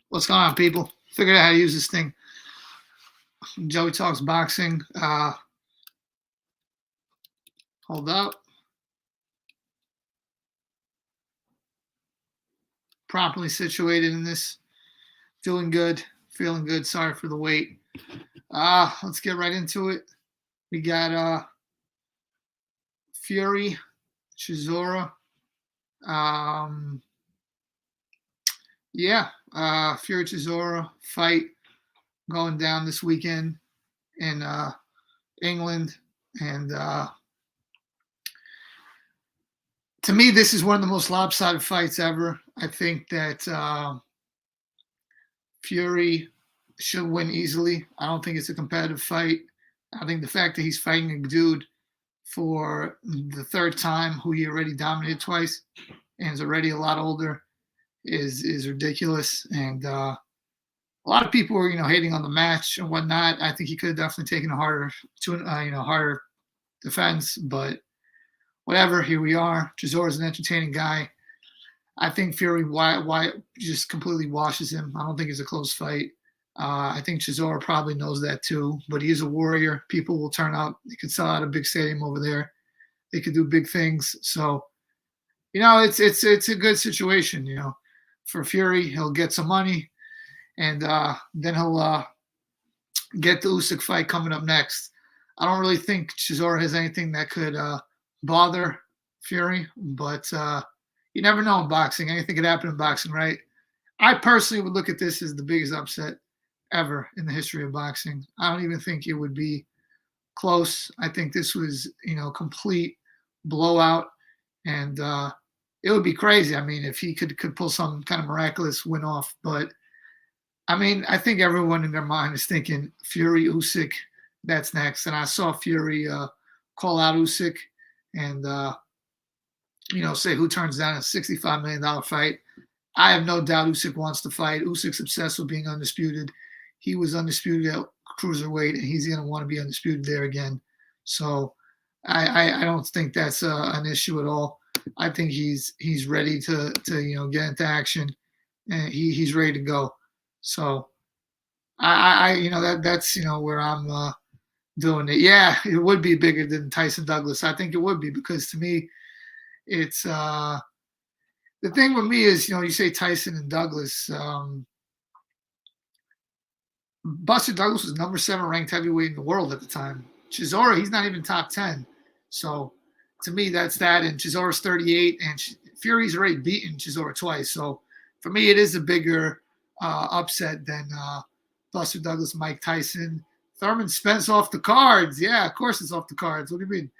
What's going on, people? Figured out how to use this thing. Joey Talks Boxing. Hold up. Properly situated in this. Doing good. Feeling good. Sorry for the wait. Let's get right into it. We got Fury, Chisora. Fury Chisora fight going down this weekend in England. And to me, this is one of the most lopsided fights ever. I think that Fury should win easily. I don't think it's a competitive fight. I think the fact that he's fighting a dude for the third time who he already dominated twice and is already a lot older is ridiculous. And a lot of people were, hating on the match and whatnot. I think he could have definitely taken a harder defense, but whatever. Here we are. Chisora's an entertaining guy. I think Fury why just completely washes him. I don't think it's a close fight. I think Chisora probably knows that too, but he is a warrior. People will turn up. They could sell out a big stadium over there. They could do big things. So, it's a good situation. For Fury, he'll get some money, and then he'll get the Usyk fight coming up next. I don't really think Chisora has anything that could bother Fury, but you never know in boxing. Anything could happen in boxing, right? I personally would look at this as the biggest upset ever in the history of boxing. I don't even think it would be close. I think this was, complete blowout, and it would be crazy. I mean, if he could pull some kind of miraculous win off, but I mean, I think everyone in their mind is thinking Fury Usyk, that's next. And I saw Fury call out Usyk and say who turns down a $65 million fight. I have no doubt Usyk wants to fight. Usyk's obsessed with being undisputed. He was undisputed at cruiserweight, and he's going to want to be undisputed there again. So I don't think that's an issue at all. I think he's ready to get into action, and he's ready to go. So that's where I'm doing it. Yeah, it would be bigger than Tyson Douglas. I think it would be, because to me, it's the thing with me is, you say Tyson and Douglas. Buster Douglas was number 7 ranked heavyweight in the world at the time. Chisora, he's not even top 10. So to me, that's that. And Chisora's 38, and Fury's already beaten Chisora twice. So for me, it is a bigger upset than Buster Douglas, Mike Tyson. Thurman Spence off the cards. Yeah, of course it's off the cards. What do you mean?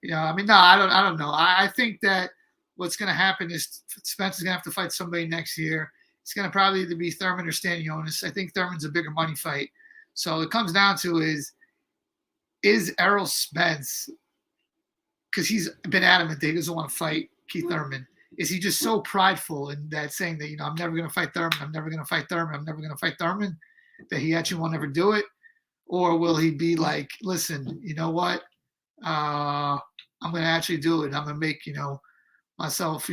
No, I don't know. I think that what's going to happen is Spence is going to have to fight somebody next year. It's going to probably either be Thurman or Stanionis. I think Thurman's a bigger money fight. So it comes down to is Errol Spence, because he's been adamant that he doesn't want to fight Keith Thurman. Is he just so prideful in that, saying that, I'm never going to fight Thurman, I'm never going to fight Thurman, I'm never going to fight Thurman, that he actually won't ever do it? Or will he be like, listen, you know what? I'm going to actually do it. I'm going to make, myself,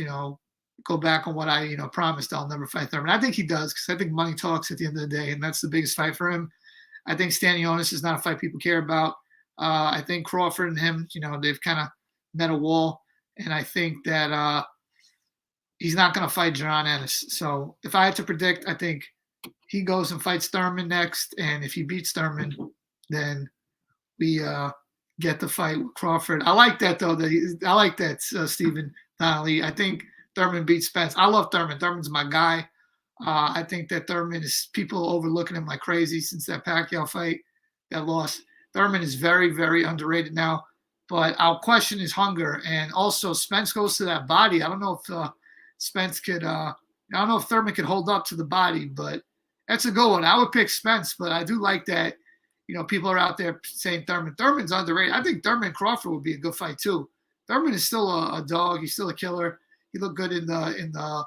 go back on what I, promised. I'll never fight Thurman. I think he does, because I think money talks at the end of the day, and that's the biggest fight for him. I think Stanionis is not a fight people care about. I think Crawford and him, they've kind of met a wall, and I think that he's not going to fight John Ennis. So if I had to predict, I think he goes and fights Thurman next, and if he beats Thurman, then we get the fight with Crawford. I like that, though. I like that, Stephen Donnelly. I think Thurman beats Spence. I love Thurman. Thurman's my guy. I think that Thurman is, people overlooking him like crazy since that Pacquiao fight that lost. Thurman is very, very underrated now, but I'll question his hunger. And also, Spence goes to that body. I don't know if Spence could I don't know if Thurman could hold up to the body, but that's a good one. I would pick Spence, but I do like that, people are out there saying Thurman. Thurman's underrated. I think Thurman Crawford would be a good fight too. Thurman is still a dog. He's still a killer. He looked good in the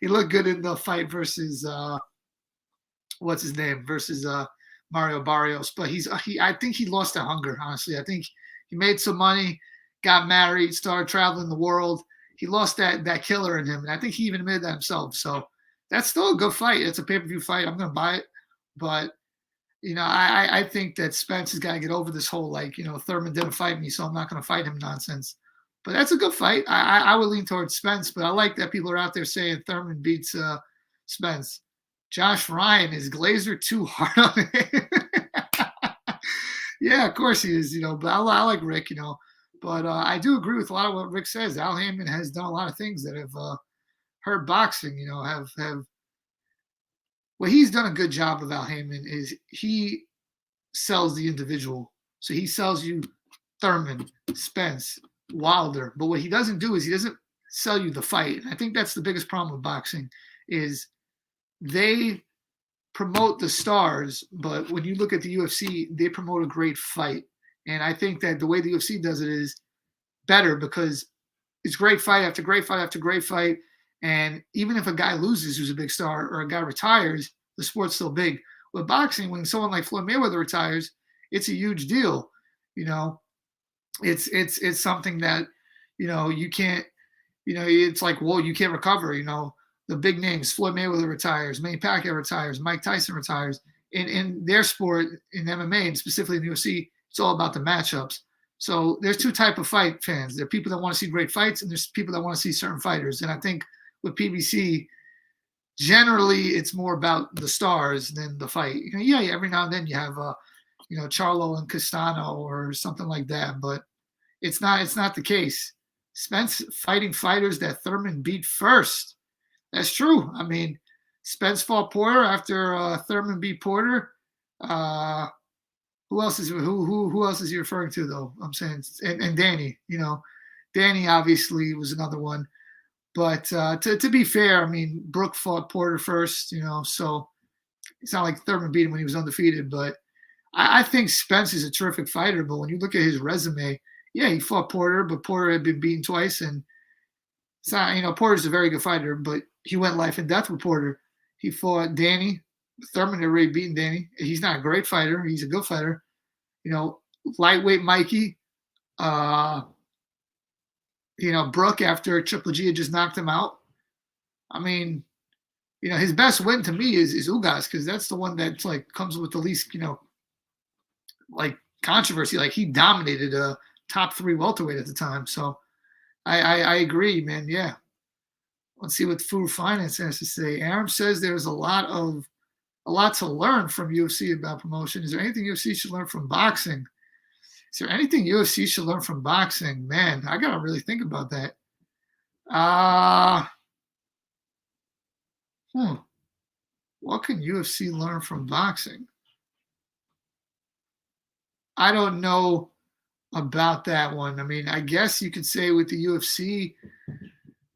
he looked good in the fight versus what's his name, versus Mario Barrios. But I think he lost that hunger, honestly. I think he made some money, got married, started traveling the world. He lost that killer in him, and I think he even admitted that himself. So That's still a good fight. It's a pay-per-view fight. I'm gonna buy it. But I think that Spence has got to get over this whole Thurman didn't fight me, so I'm not gonna fight him nonsense. But that's a good fight. I would lean towards Spence, but I like that people are out there saying Thurman beats Spence. Josh Ryan, is Glazer too hard on him? Yeah, of course he is, but I like Rick, But I do agree with a lot of what Rick says. Al Haymon has done a lot of things that have hurt boxing, have what he's done a good job of. Al Haymon is he sells the individual. So he sells you Thurman, Spence, Wilder. But what he doesn't do is he doesn't sell you the fight. And I think that's the biggest problem with boxing is they promote the stars, but when you look at the UFC, they promote a great fight. And I think that the way the UFC does it is better because it's great fight after great fight after great fight. And even if a guy loses who's a big star or a guy retires, the sport's still big. With boxing, when someone like Floyd Mayweather retires, it's a huge deal. It's something that, you can't, it's like, whoa, you can't recover, the big names, Floyd Mayweather retires, Manny Pacquiao retires, Mike Tyson retires. In their sport, in MMA, and specifically in the UFC, it's all about the matchups. So there's two type of fight fans. There are people that want to see great fights, and there's people that want to see certain fighters. And I think with PBC, generally it's more about the stars than the fight. Every now and then you have Charlo and Castano or something like that, but it's not the case. Spence fighting fighters that Thurman beat first. That's true. I mean, Spence fought Porter after Thurman beat Porter. Who else is he referring to though? I'm saying and Danny. Danny obviously was another one. But to be fair, I mean, Brooke fought Porter first. So it's not like Thurman beat him when he was undefeated. But I think Spence is a terrific fighter. But when you look at his resume, yeah, he fought Porter, but Porter had been beaten twice, and it's not. Porter's a very good fighter, but he went life and death with Porter. He fought Danny. Thurman had already beaten Danny. He's not a great fighter. He's a good fighter. Lightweight Mikey. Brooke after Triple G had just knocked him out. I mean, his best win to me is Ugas because that's the one that's comes with the least, controversy. Like he dominated a top 3 welterweight at the time. So I agree, man. Yeah. Let's see what Food Finance has to say. Aaron says there's a lot to learn from UFC about promotion. Is there anything UFC should learn from boxing? Is there anything UFC should learn from boxing? Man, I got to really think about that. What can UFC learn from boxing? I don't know about that one. I mean, I guess you could say with the UFC,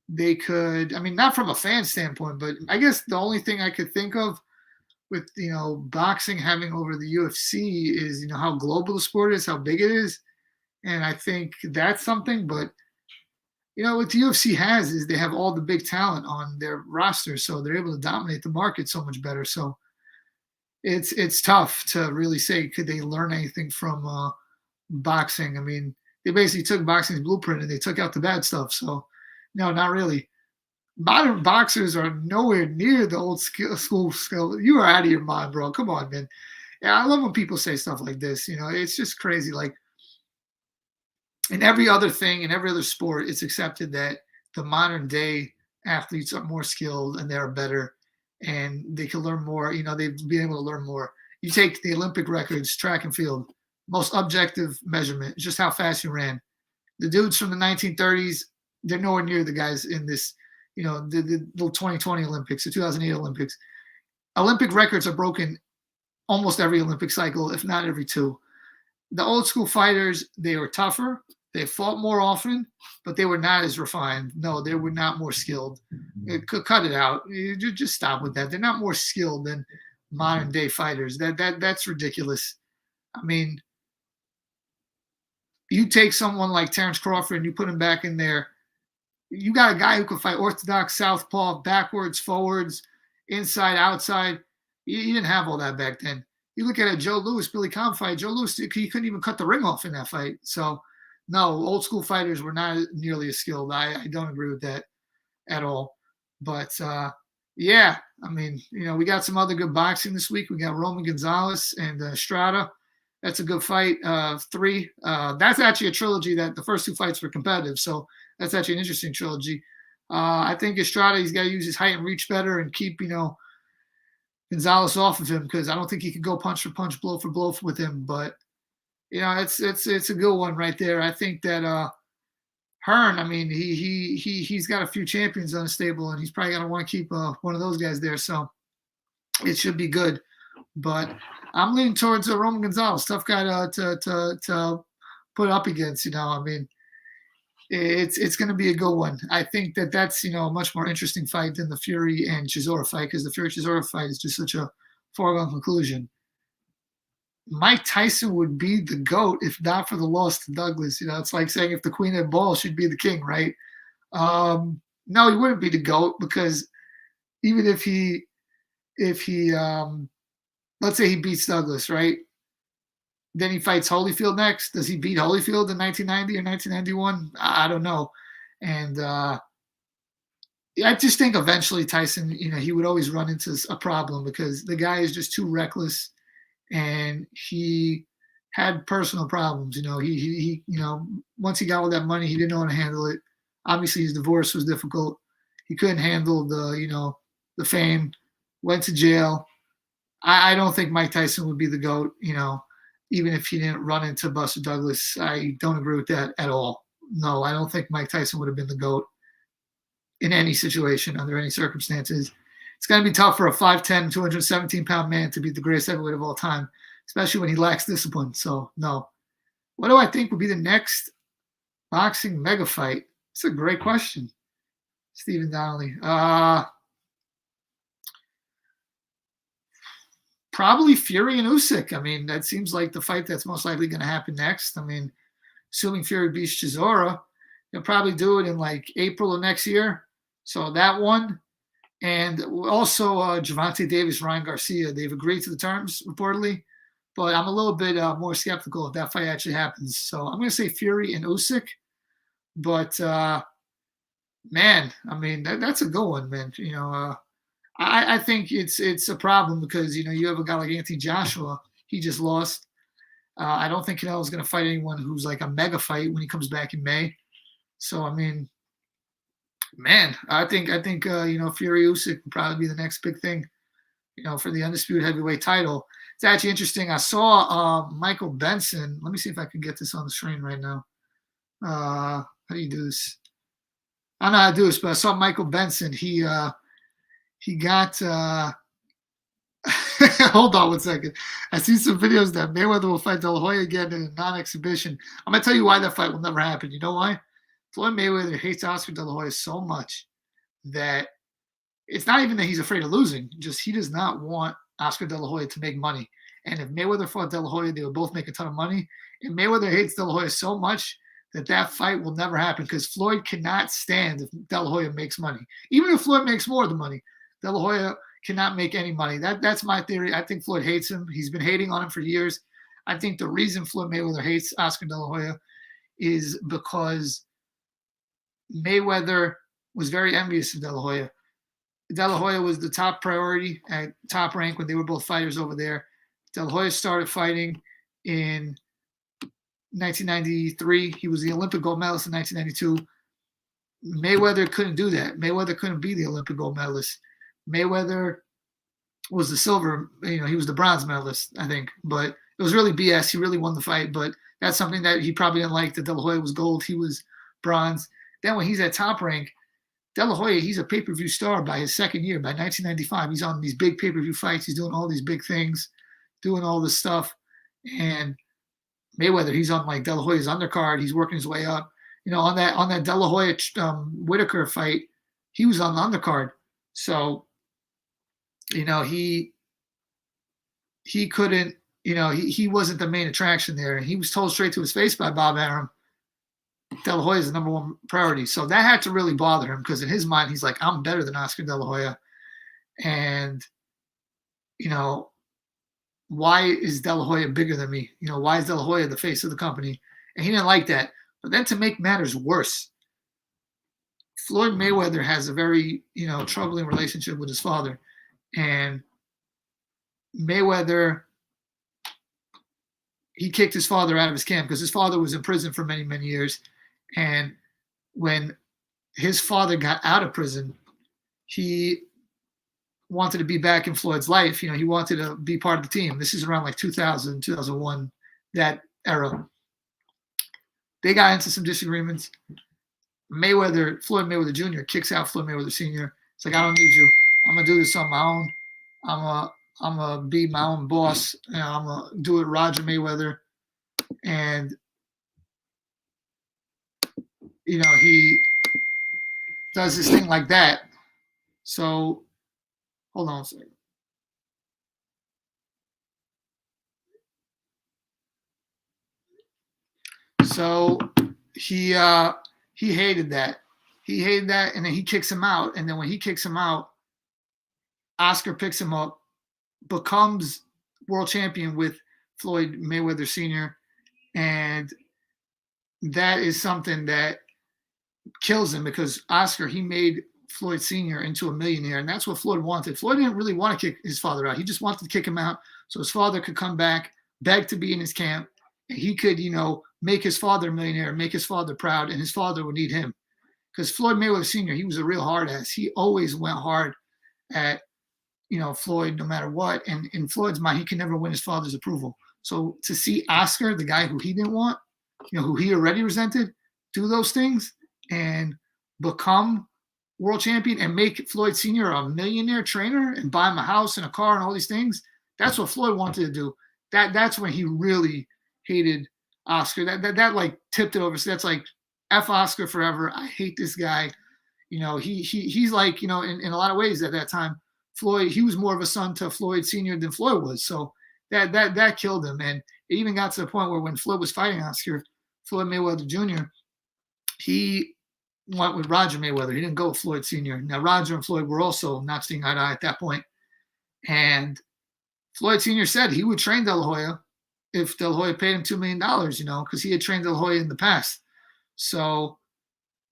they could, I mean, not from a fan standpoint, but I guess the only thing I could think of with, boxing having over the UFC is, how global the sport is, how big it is. And I think that's something, but, what the UFC has is they have all the big talent on their roster. So they're able to dominate the market so much better. So it's tough to really say, could they learn anything from boxing? I mean, they basically took boxing's blueprint and they took out the bad stuff. So no, not really. Modern boxers are nowhere near the old school skill. You are out of your mind, bro. Come on, man. Yeah, I love when people say stuff like this. It's just crazy. Like in every other thing, in every other sport, it's accepted that the modern day athletes are more skilled and they're better and they can learn more. They've been able to learn more. You take the Olympic records, track and field, most objective measurement, just how fast you ran. The dudes from the 1930s, they're nowhere near the guys in this, the 2020 Olympics, the 2008 Olympics. Olympic records are broken almost every Olympic cycle, if not every 2. The old school fighters, they were tougher. They fought more often, but they were not as refined. No, they were not more skilled. Cut it out. You just stop with that. They're not more skilled than modern day fighters. That's ridiculous. I mean, you take someone like Terence Crawford and you put him back in there. You got a guy who can fight orthodox, southpaw, backwards, forwards, inside, outside. You didn't have all that back then. You look at a Joe Louis, Billy Conn fight. Joe Louis, he couldn't even cut the ring off in that fight. So, no, old school fighters were not nearly as skilled. I don't agree with that at all. But Yeah, I mean, we got some other good boxing this week. We got Roman Gonzalez and Estrada. That's a good fight. Three. That's actually a trilogy that the first two fights were competitive. So that's actually an interesting trilogy. I think Estrada, he's got to use his height and reach better and keep, Gonzalez off of him because I don't think he could go punch for punch, blow for blow with him. But it's a good one right there. I think that Hearn, I mean, he's got a few champions on his stable, and he's probably gonna want to keep one of those guys there. So it should be good. But I'm leaning towards Roman Gonzalez, tough guy to put up against. I mean, it's going to be a good one. I think that's a much more interesting fight than the Fury and Chisora fight because the Fury Chisora fight is just such a foregone conclusion. Mike Tyson would be the GOAT if not for the loss to Douglas. It's like saying if the queen had balls, she'd be the king, right? No, he wouldn't be the GOAT because even if he let's say he beats Douglas, right? Then he fights Holyfield next. Does he beat Holyfield in 1990 or 1991? I don't know. And I just think eventually Tyson, he would always run into a problem because the guy is just too reckless, and he had personal problems. He once he got all that money, he didn't know how to handle it. Obviously, his divorce was difficult. He couldn't handle the fame. Went to jail. I don't think Mike Tyson would be the GOAT. Even if he didn't run into Buster Douglas, I don't agree with that at all. No, I don't think Mike Tyson would have been the GOAT in any situation, under any circumstances. It's going to be tough for a 5'10", 217-pound man to beat the greatest heavyweight of all time, especially when he lacks discipline. So, no. What do I think would be the next boxing mega fight? It's a great question, Stephen Donnelly. Probably Fury and Usyk. I mean, that seems like the fight that's most likely going to happen next. I mean, assuming Fury beats Chisora, they'll probably do it in like April of next year. So that one. And also Gervonta Davis, Ryan Garcia, they've agreed to the terms reportedly. But I'm a little bit more skeptical if that fight actually happens. So I'm going to say Fury and Usyk. But, man, I mean, that's a good one, man. I think it's a problem because you have a guy like Anthony Joshua. He just lost. I don't think Canelo's going to fight anyone who's like a mega fight when he comes back in May. So I mean, man, I think Fury Usyk would probably be the next big thing. For the undisputed heavyweight title. It's actually interesting. I saw Michael Benson. Let me see if I can get this on the screen right now. How do you do this? I don't know how to do this, but I saw Michael Benson. He got hold on one second. I see some videos that Mayweather will fight De La Hoya again in a non-exhibition. I'm gonna tell you why that fight will never happen. You know why? Floyd Mayweather hates Oscar De La Hoya so much that it's not even that he's afraid of losing. Just he does not want Oscar De La Hoya to make money. And if Mayweather fought De La Hoya, they would both make a ton of money. And Mayweather hates De La Hoya so much that fight will never happen because Floyd cannot stand if De La Hoya makes money. Even if Floyd makes more of the money, De La Hoya cannot make any money. That's my theory. I think Floyd hates him. He's been hating on him for years. I think the reason Floyd Mayweather hates Oscar De La Hoya is because Mayweather was very envious of De La Hoya. De La Hoya was the top priority at top rank when they were both fighters over there. De La Hoya started fighting in 1993. He was the Olympic gold medalist in 1992. Mayweather couldn't do that. Mayweather couldn't be the Olympic gold medalist. Mayweather was the silver, he was the bronze medalist, I think. But it was really BS. He really won the fight. But that's something that he probably didn't like, that De La Hoya was gold. He was bronze. Then when he's at top rank, De La Hoya, he's a pay-per-view star by his second year. By 1995, he's on these big pay-per-view fights. He's doing all these big things, doing all this stuff. And Mayweather, he's on like De La Hoya's undercard. He's working his way up. On that De La Hoya Whitaker fight, he was on the undercard. So, he couldn't, he wasn't the main attraction there. And he was told straight to his face by Bob Arum, De La Hoya is the number one priority. So that had to really bother him because in his mind, he's like, I'm better than Oscar De La Hoya. And, why is De La Hoya bigger than me? Why is De La Hoya the face of the company? And he didn't like that. But then to make matters worse, Floyd Mayweather has a very, troubling relationship with his father. And Mayweather, he kicked his father out of his camp because his father was in prison for many, many years. And when his father got out of prison, he wanted to be back in Floyd's life. He wanted to be part of the team. This is around like 2000, 2001, that era. They got into some disagreements. Floyd Mayweather Jr. kicks out Floyd Mayweather Sr. It's like, I don't need you. I'm gonna do this on my own. I'm gonna be my own boss. I'm gonna do it, Roger Mayweather. And he does this thing like that. So hold on a second. So he hated that. He hated that, and then he kicks him out. And then when he kicks him out, Oscar picks him up, becomes world champion with Floyd Mayweather Sr. And that is something that kills him because Oscar, he made Floyd Sr. into a millionaire, and that's what Floyd wanted. Floyd didn't really want to kick his father out. He just wanted to kick him out so his father could come back, beg to be in his camp, and he could, make his father a millionaire, make his father proud, and his father would need him. Because Floyd Mayweather Sr., he was a real hard ass. He always went hard at, Floyd no matter what. And in Floyd's mind, he can never win his father's approval. So to see Oscar, the guy who he didn't want, who he already resented, do those things and become world champion and make Floyd Sr. a millionaire trainer and buy him a house and a car and all these things, that's what Floyd wanted to do. That's when he really hated Oscar. That like tipped it over. So that's like F Oscar forever. I hate this guy. He's like, in a lot of ways at that time, Floyd, he was more of a son to Floyd Sr. than Floyd was. So that killed him. And it even got to the point where when Floyd was fighting Oscar, Floyd Mayweather Jr., he went with Roger Mayweather. He didn't go with Floyd Sr. Now, Roger and Floyd were also not seeing eye to eye at that point. And Floyd Sr. said he would train De La Hoya if De La Hoya paid him $2 million, because he had trained De La Hoya in the past. So,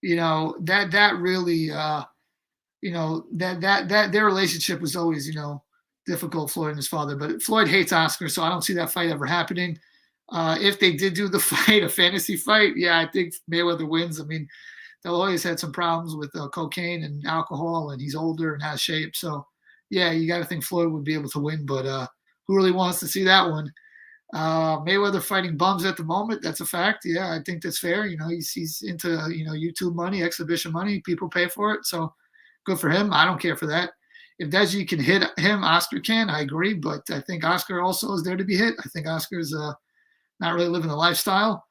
that really, that their relationship was always, difficult, Floyd and his father. But Floyd hates Oscar, so I don't see that fight ever happening. If they did do the fight, a fantasy fight, yeah, I think Mayweather wins. I mean, De La Hoya's had some problems with cocaine and alcohol, and he's older and out of shape. So, yeah, you got to think Floyd would be able to win. But who really wants to see that one? Mayweather fighting bums at the moment. That's a fact. Yeah, I think that's fair. He's into, YouTube money, exhibition money. People pay for it. So good for him. I don't care for that. If Deji can hit him, Oscar can. I agree. But I think Oscar also is there to be hit. I think Oscar's not really living the lifestyle.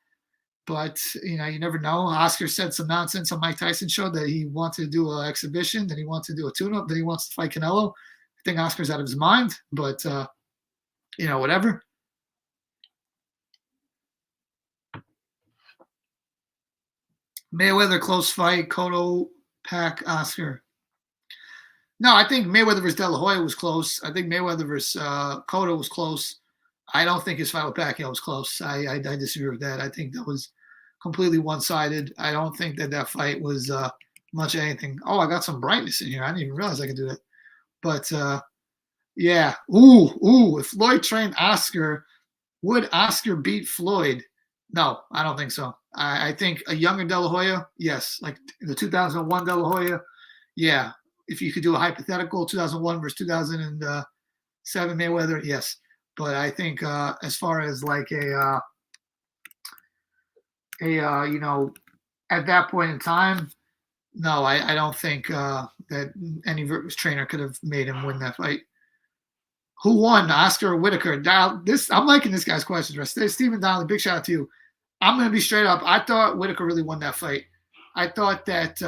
But, you never know. Oscar said some nonsense on Mike Tyson show that he wanted to do an exhibition, that he wants to do a tune-up, that he wants to fight Canelo. I think Oscar's out of his mind. But, whatever. Mayweather close fight, Cotto, Pac, Oscar. No, I think Mayweather versus De La Hoya was close. I think Mayweather versus Cotto was close. I don't think his fight with Pacquiao was close. I disagree with that. I think that was completely one-sided. I don't think that fight was much of anything. Oh, I got some brightness in here. I didn't even realize I could do that. But, yeah. If Floyd trained Oscar, would Oscar beat Floyd? No, I don't think so. I think a younger De La Hoya, yes. Like the 2001 De La Hoya, yeah. If you could do a hypothetical 2001 versus 2007 Mayweather, yes. But I think as far as like at that point in time, no, I don't think that any Virtus trainer could have made him win that fight. Who won, Oscar or Whitaker? I'm liking this guy's questions. Stephen Donnelly, big shout out to you. I'm going to be straight up. I thought Whitaker really won that fight. I thought that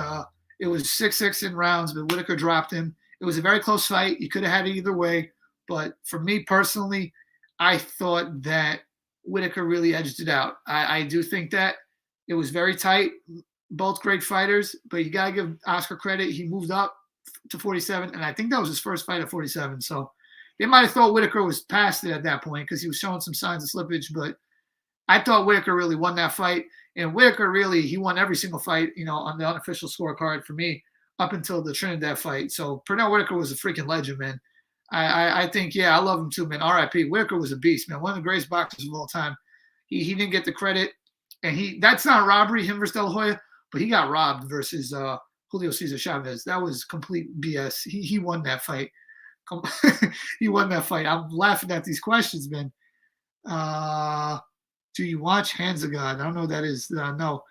it was 6-6 in rounds, but Whitaker dropped him. It was a very close fight. You could have had it either way. But for me personally, I thought that Whitaker really edged it out. I do think that it was very tight. Both great fighters, but you got to give Oscar credit. He moved up to 47, and I think that was his first fight at 47. So they might have thought Whitaker was past it at that point because he was showing some signs of slippage, but I thought Whitaker really won that fight, and Whitaker really he won every single fight, on the unofficial scorecard for me up until the Trinidad fight. So Pernell Whitaker was a freaking legend, man. I think, yeah, I love him too, man. R.I.P. Whitaker was a beast, man. One of the greatest boxers of all time. He didn't get the credit, and that's not a robbery, him versus De La Hoya, but he got robbed versus Julio Cesar Chavez. That was complete BS. He won that fight. He won that fight. I'm laughing at these questions, man. Do you watch Hands of God? I don't know what that is. No.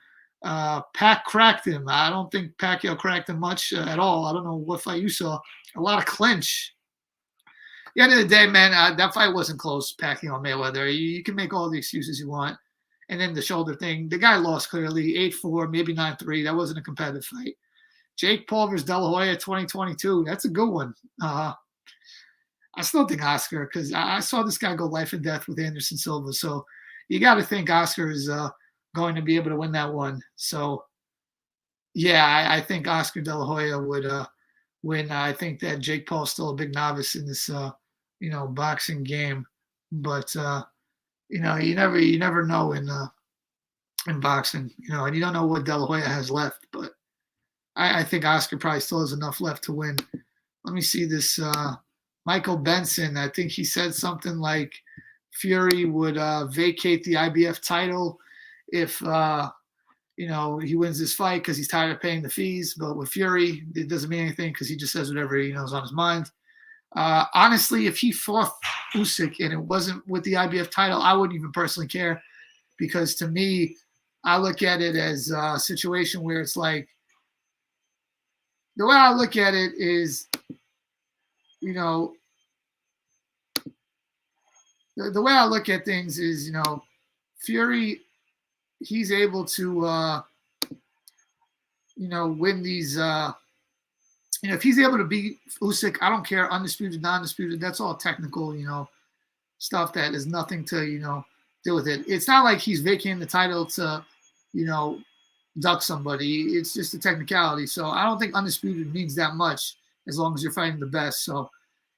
Pac cracked him. I don't think Pacquiao cracked him much at all. I don't know what fight you saw. A lot of clinch. At the end of the day, man, that fight wasn't close, Pacquiao Mayweather. You can make all the excuses you want. And then the shoulder thing, the guy lost clearly, 8-4, maybe 9-3. That wasn't a competitive fight. Jake Paul versus De La Hoya 2022. That's a good one. I still think Oscar, because I saw this guy go life and death with Anderson Silva. So you got to think Oscar is going to be able to win that one. So, yeah, I think Oscar De La Hoya would win. I think that Jake Paul's still a big novice in this, boxing game. But, you never know in boxing, and you don't know what De La Hoya has left. But I think Oscar probably still has enough left to win. Let me see this. Michael Benson, I think he said something like Fury would vacate the IBF title if he wins this fight because he's tired of paying the fees. But with Fury, it doesn't mean anything because he just says whatever is on his mind. Honestly, if he fought Usyk and it wasn't with the IBF title, I wouldn't even personally care, because to me, I look at it as a situation where it's like, the way I look at it is, the way I look at things is, Fury, he's able to, win these, if he's able to beat Usyk, I don't care, undisputed, non-disputed, that's all technical, stuff that has nothing to, deal with it. It's not like he's vacating the title to, duck somebody. It's just a technicality. So I don't think undisputed means that much as long as you're fighting the best. So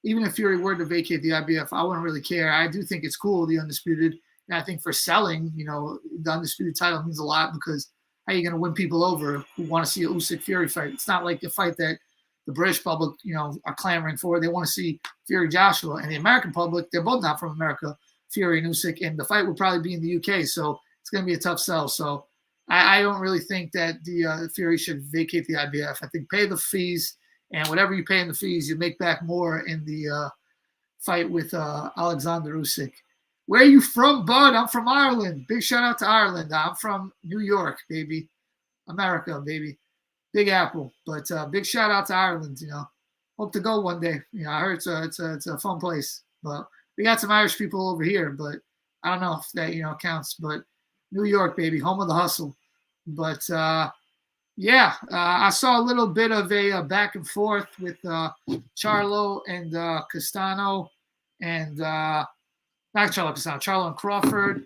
even if Fury were to vacate the IBF, I wouldn't really care. I do think it's cool, the undisputed. And I think for selling, the undisputed title means a lot, because how are you going to win people over who want to see a Usyk Fury fight? It's not like the fight that the British public, are clamoring for. They want to see Fury Joshua. And the American public, they're both not from America, Fury and Usyk. And the fight would probably be in the UK. So it's going to be a tough sell. So I don't really think that the Fury should vacate the IBF. I think pay the fees, and whatever you pay in the fees, you make back more in the fight with Alexander Usyk. Where are you from, bud? I'm from Ireland. Big shout out to Ireland. I'm from New York, baby. America, baby. Big Apple. But big shout out to Ireland. Hope to go one day. I heard it's a fun place. But we got some Irish people over here, but I don't know if that counts. But New York, baby, home of the hustle. But I saw a little bit of a back and forth with Charlo and Castano, and not Charlo Castano, Charlo and Crawford.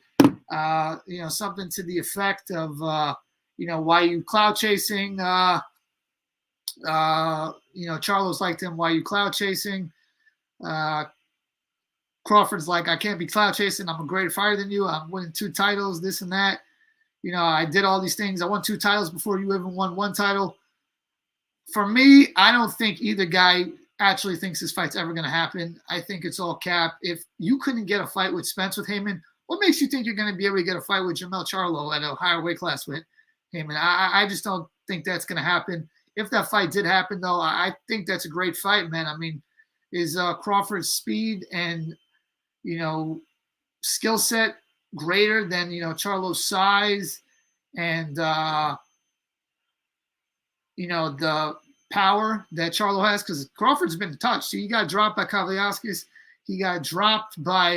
Something to the effect of, why you cloud chasing? Charlo's like him, why you cloud chasing? Crawford's like, I can't be cloud chasing. I'm a greater fighter than you. I'm winning 2 titles, this and that. I did all these things. I won 2 titles before you even won 1 title. For me, I don't think either guy actually thinks this fight's ever going to happen. I think it's all cap. If you couldn't get a fight with Spence with Heyman, what makes you think you're going to be able to get a fight with Jermell Charlo at a higher weight class with Heyman? I just don't think that's going to happen. If that fight did happen, though, I think that's a great fight, man. I mean, is Crawford's speed and skill set greater than Charlo's size and the power that Charlo has? Because Crawford's been touched. So he got dropped by Kavliaskis. He got dropped by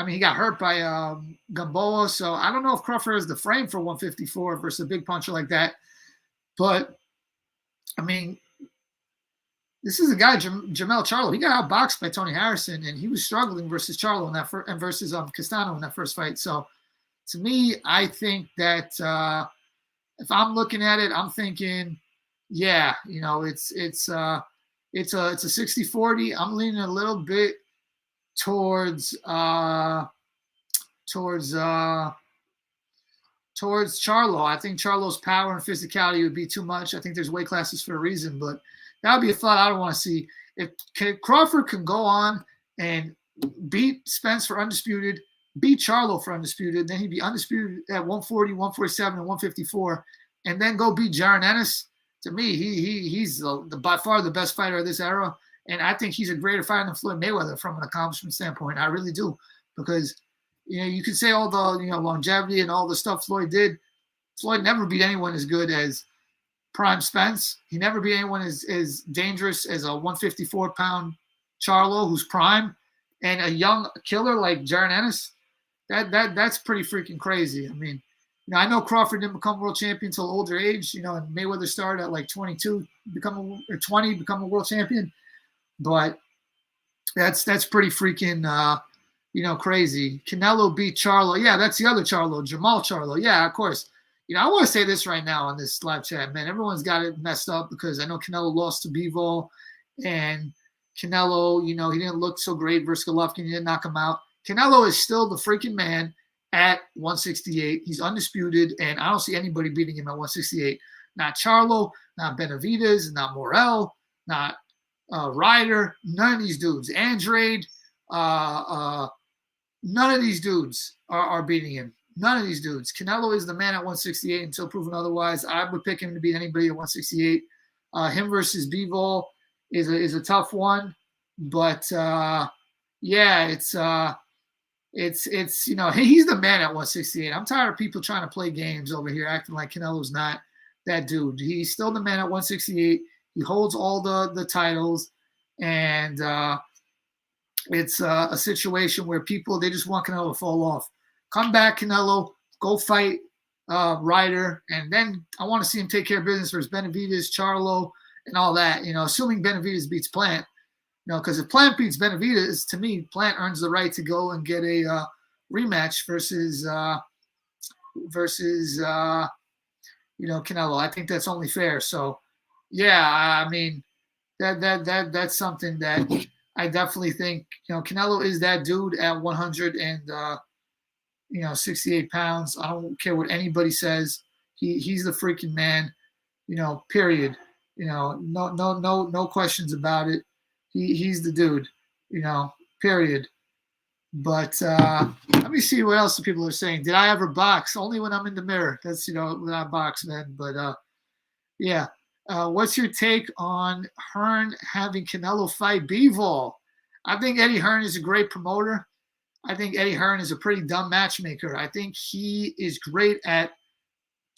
he got hurt by Gamboa. So I don't know if Crawford has the frame for 154 versus a big puncher like that. But I mean, this is a guy, Jermell Charlo. He got outboxed by Tony Harrison, and he was struggling versus Charlo in that and versus Castano in that first fight. So, to me, I think that if I'm looking at it, I'm thinking, it's a 60-40. I'm leaning a little bit towards towards Charlo. I think Charlo's power and physicality would be too much. I think there's weight classes for a reason, but that would be a fight I don't want to see. If Crawford can go on and beat Spence for undisputed, beat Charlo for undisputed, then he'd be undisputed at 140, 147, and 154, and then go beat Jaron Ennis. To me, he's by far the best fighter of this era, and I think he's a greater fighter than Floyd Mayweather from an accomplishment standpoint. I really do, because you could say all the longevity and all the stuff Floyd did. Floyd never beat anyone as good as prime Spence. He never beat anyone as dangerous as a 154-pound Charlo, who's prime, and a young killer like Jaron Ennis. That's pretty freaking crazy. I mean, I know Crawford didn't become world champion until older age. And Mayweather started at like 22, become a world champion. But that's pretty freaking crazy. Canelo beat Charlo. Yeah, that's the other Charlo, Jermell Charlo. Yeah, of course. I want to say this right now on this live chat, man. Everyone's got it messed up because I know Canelo lost to Bivol, and Canelo, he didn't look so great versus Golovkin. He didn't knock him out. Canelo is still the freaking man at 168. He's undisputed, and I don't see anybody beating him at 168. Not Charlo, not Benavidez, not Morel, not Ryder. None of these dudes. Andrade, none of these dudes are beating him. None of these dudes. Canelo is the man at 168 until proven otherwise. I would pick him to beat anybody at 168. Him versus Bivol is a tough one, but yeah, it's he's the man at 168. I'm tired of people trying to play games over here, acting like Canelo's not that dude. He's still the man at 168. He holds all the titles, and it's a situation where people, they just want Canelo to fall off. Come back, Canelo. Go fight Ryder, and then I want to see him take care of business versus Benavidez, Charlo, and all that. Assuming Benavidez beats Plant. Because if Plant beats Benavidez, to me, Plant earns the right to go and get a rematch versus Canelo. I think that's only fair. So, yeah, I mean, that's something that I definitely think. Canelo is that dude at 168 pounds. I don't care what anybody says. He's the freaking man. Period. No questions about it. He's the dude, period. But let me see what else the people are saying. Did I ever box? Only when I'm in the mirror. That's, when I box, man. But, yeah. What's your take on Hearn having Canelo fight Bivol? I think Eddie Hearn is a great promoter. I think Eddie Hearn is a pretty dumb matchmaker. I think he is great at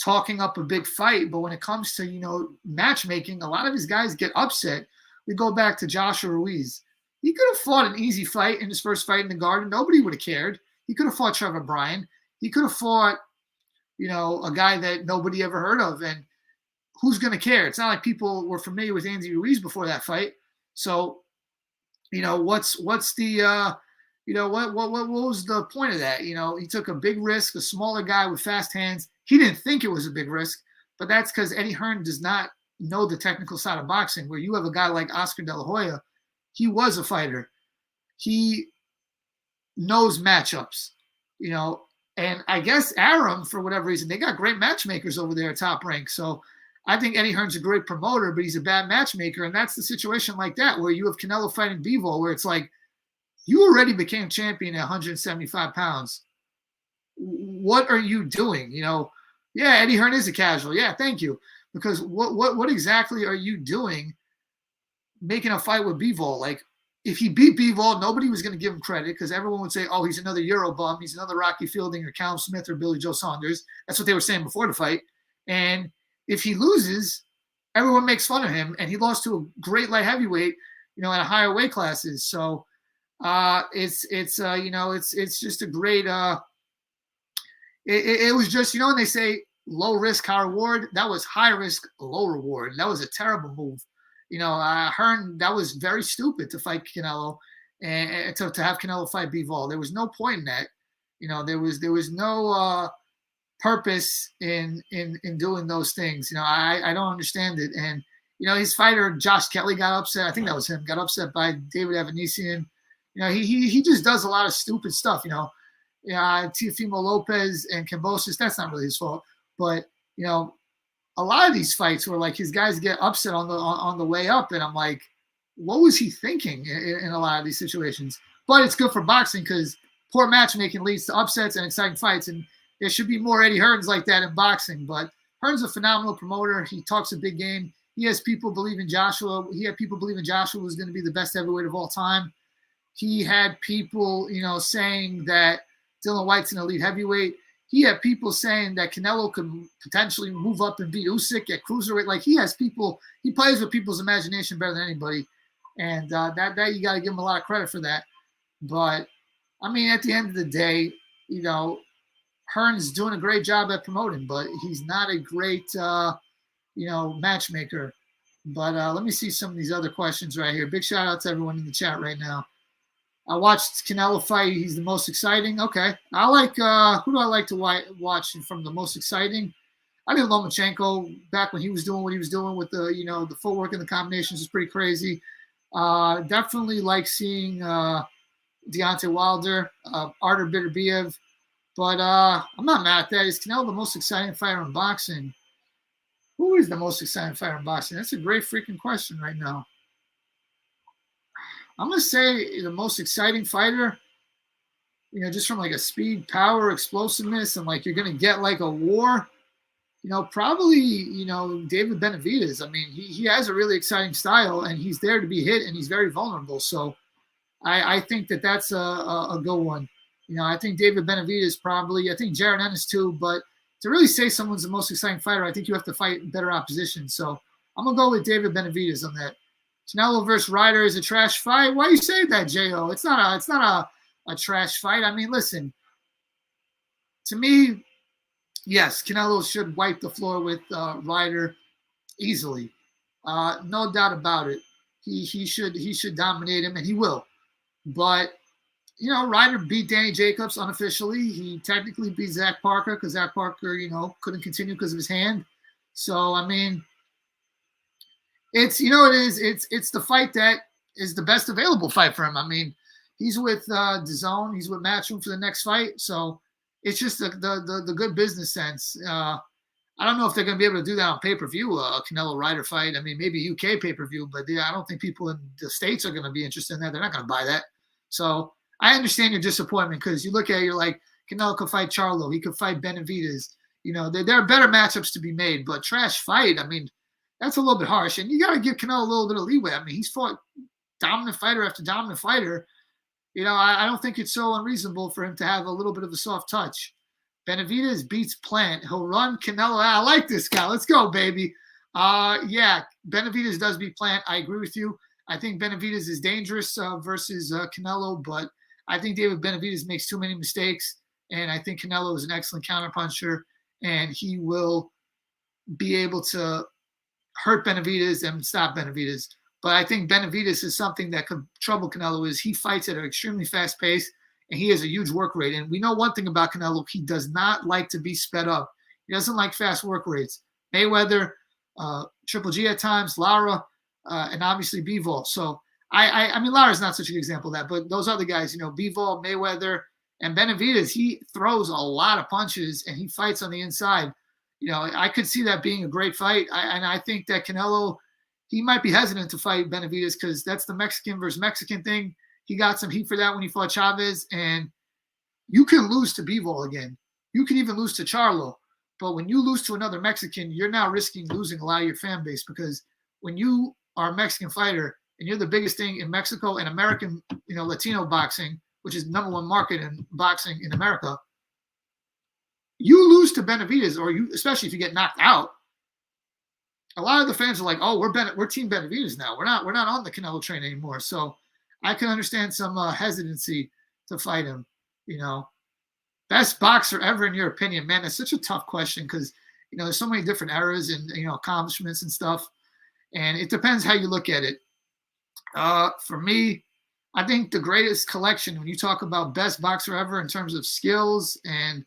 talking up a big fight. But when it comes to, matchmaking, a lot of his guys get upset. We go back to Joshua Ruiz. He could have fought an easy fight in his first fight in the Garden. Nobody would have cared. He could have fought Trevor Bryan. He could have fought, a guy that nobody ever heard of. And who's going to care? It's not like people were familiar with Andy Ruiz before that fight. So, what's the, what was the point of that? He took a big risk, a smaller guy with fast hands. He didn't think it was a big risk, but that's because Eddie Hearn does not know the technical side of boxing, where you have a guy like Oscar De La Hoya. He was a fighter. He knows matchups, and I guess Arum, for whatever reason, they got great matchmakers over there at Top Rank. So I think Eddie Hearn's a great promoter, but he's a bad matchmaker. And that's the situation like that, where you have Canelo fighting Bivol, where it's like, you already became champion at 175 pounds. What are you doing? Yeah, Eddie Hearn is a casual. Yeah, thank you. Because what exactly are you doing making a fight with Bivol? Like, if he beat Bivol, nobody was going to give him credit, because everyone would say, oh, he's another Euro bum. He's another Rocky Fielding or Callum Smith or Billy Joe Saunders. That's what they were saying before the fight. And if he loses, everyone makes fun of him. And he lost to a great light heavyweight, at a higher weight classes. So it's just a great it was just, when they say low risk, high reward, that was high risk, low reward. That was a terrible move. Hearn, that was very stupid to fight Canelo and to have Canelo fight Bivol. There was no point in that. There was no purpose in doing those things. I don't understand it. And, his fighter, Josh Kelly, got upset. I think that was him, got upset by David Evanesian. He just does a lot of stupid stuff. Yeah, Teofimo Lopez and Kambosos, that's not really his fault. But, a lot of these fights where like his guys get upset on the way up, and I'm like, what was he thinking in a lot of these situations? But it's good for boxing because poor matchmaking leads to upsets and exciting fights, and there should be more Eddie Hearns like that in boxing. But Hearns a phenomenal promoter. He talks a big game. He has people believe in Joshua. He had people believe in Joshua was going to be the best heavyweight of all time. He had people, saying that Dylan White's an elite heavyweight. He had people saying that Canelo could potentially move up and beat Usyk at cruiserweight. Like he plays with people's imagination better than anybody. And that you got to give him a lot of credit for that. But, I mean, at the end of the day, Hearns doing a great job at promoting, but he's not a great, matchmaker. But let me see some of these other questions right here. Big shout out to everyone in the chat right now. I watched Canelo fight. He's the most exciting. Okay. I like, who do I like to watch from the most exciting? I think Lomachenko, back when he was doing what he was doing with the, the footwork and the combinations, is pretty crazy. Definitely like seeing Deontay Wilder, Artur Beterbiev. But I'm not mad at that. Is Canelo the most exciting fighter in boxing? Who is the most exciting fighter in boxing? That's a great freaking question right now. I'm going to say the most exciting fighter, just from like a speed, power, explosiveness, and like you're going to get like a war, probably, David Benavidez. I mean, he has a really exciting style, and he's there to be hit, and he's very vulnerable. So I think that's a good one. I think David Benavidez probably, I think Jared Ennis too, but to really say someone's the most exciting fighter, I think you have to fight better opposition. So I'm going to go with David Benavidez on that. Canelo versus Ryder is a trash fight. Why you say that, J.O.? It's not a trash fight. I mean, listen, to me, yes, Canelo should wipe the floor with Ryder easily. No doubt about it. He should dominate him, and he will. But, Ryder beat Danny Jacobs unofficially. He technically beat Zach Parker because Zach Parker, couldn't continue because of his hand. So, I mean, it's it's the fight that is the best available fight for him. I mean, he's with DAZN, he's with Matchroom for the next fight, so it's just the good business sense. I don't know if they're going to be able to do that on pay-per-view, a Canelo Ryder fight. I mean, maybe UK pay-per-view, but I don't think people in the States are going to be interested in that. They're not going to buy that. So I understand your disappointment because you look at it, you're like, Canelo could fight Charlo, he could fight Benavidez. There are better matchups to be made, but trash fight, I mean, that's a little bit harsh. And you got to give Canelo a little bit of leeway. I mean, he's fought dominant fighter after dominant fighter. I don't think it's so unreasonable for him to have a little bit of a soft touch. Benavidez beats Plant. He'll run Canelo. I like this guy. Let's go, baby. Yeah, Benavidez does beat Plant. I agree with you. I think Benavidez is dangerous versus Canelo, but I think David Benavidez makes too many mistakes. And I think Canelo is an excellent counterpuncher, and he will be able to hurt Benavidez and stop Benavidez. But I think Benavidez is something that could trouble Canelo is he fights at an extremely fast pace, and he has a huge work rate. And we know one thing about Canelo, he does not like to be sped up. He doesn't like fast work rates. Mayweather, Triple G at times, Lara, and obviously Bivol. So, I mean, Lara's not such an example of that, but those other guys, Bivol, Mayweather, and Benavidez, he throws a lot of punches, and he fights on the inside. I could see that being a great fight. And I think that Canelo, he might be hesitant to fight Benavidez because that's the Mexican versus Mexican thing. He got some heat for that when he fought Chavez. And you can lose to Bivol again. You can even lose to Charlo. But when you lose to another Mexican, you're now risking losing a lot of your fan base because when you are a Mexican fighter and you're the biggest thing in Mexico and American, Latino boxing, which is the #1 market in boxing in America, you lose to Benavidez, or especially if you get knocked out, a lot of the fans are like, "Oh, we're Team Benavidez now. We're not on the Canelo train anymore." So I can understand some hesitancy to fight him. Best boxer ever in your opinion, man? That's such a tough question because there's so many different eras and accomplishments and stuff, and it depends how you look at it. For me, I think the greatest collection when you talk about best boxer ever in terms of skills and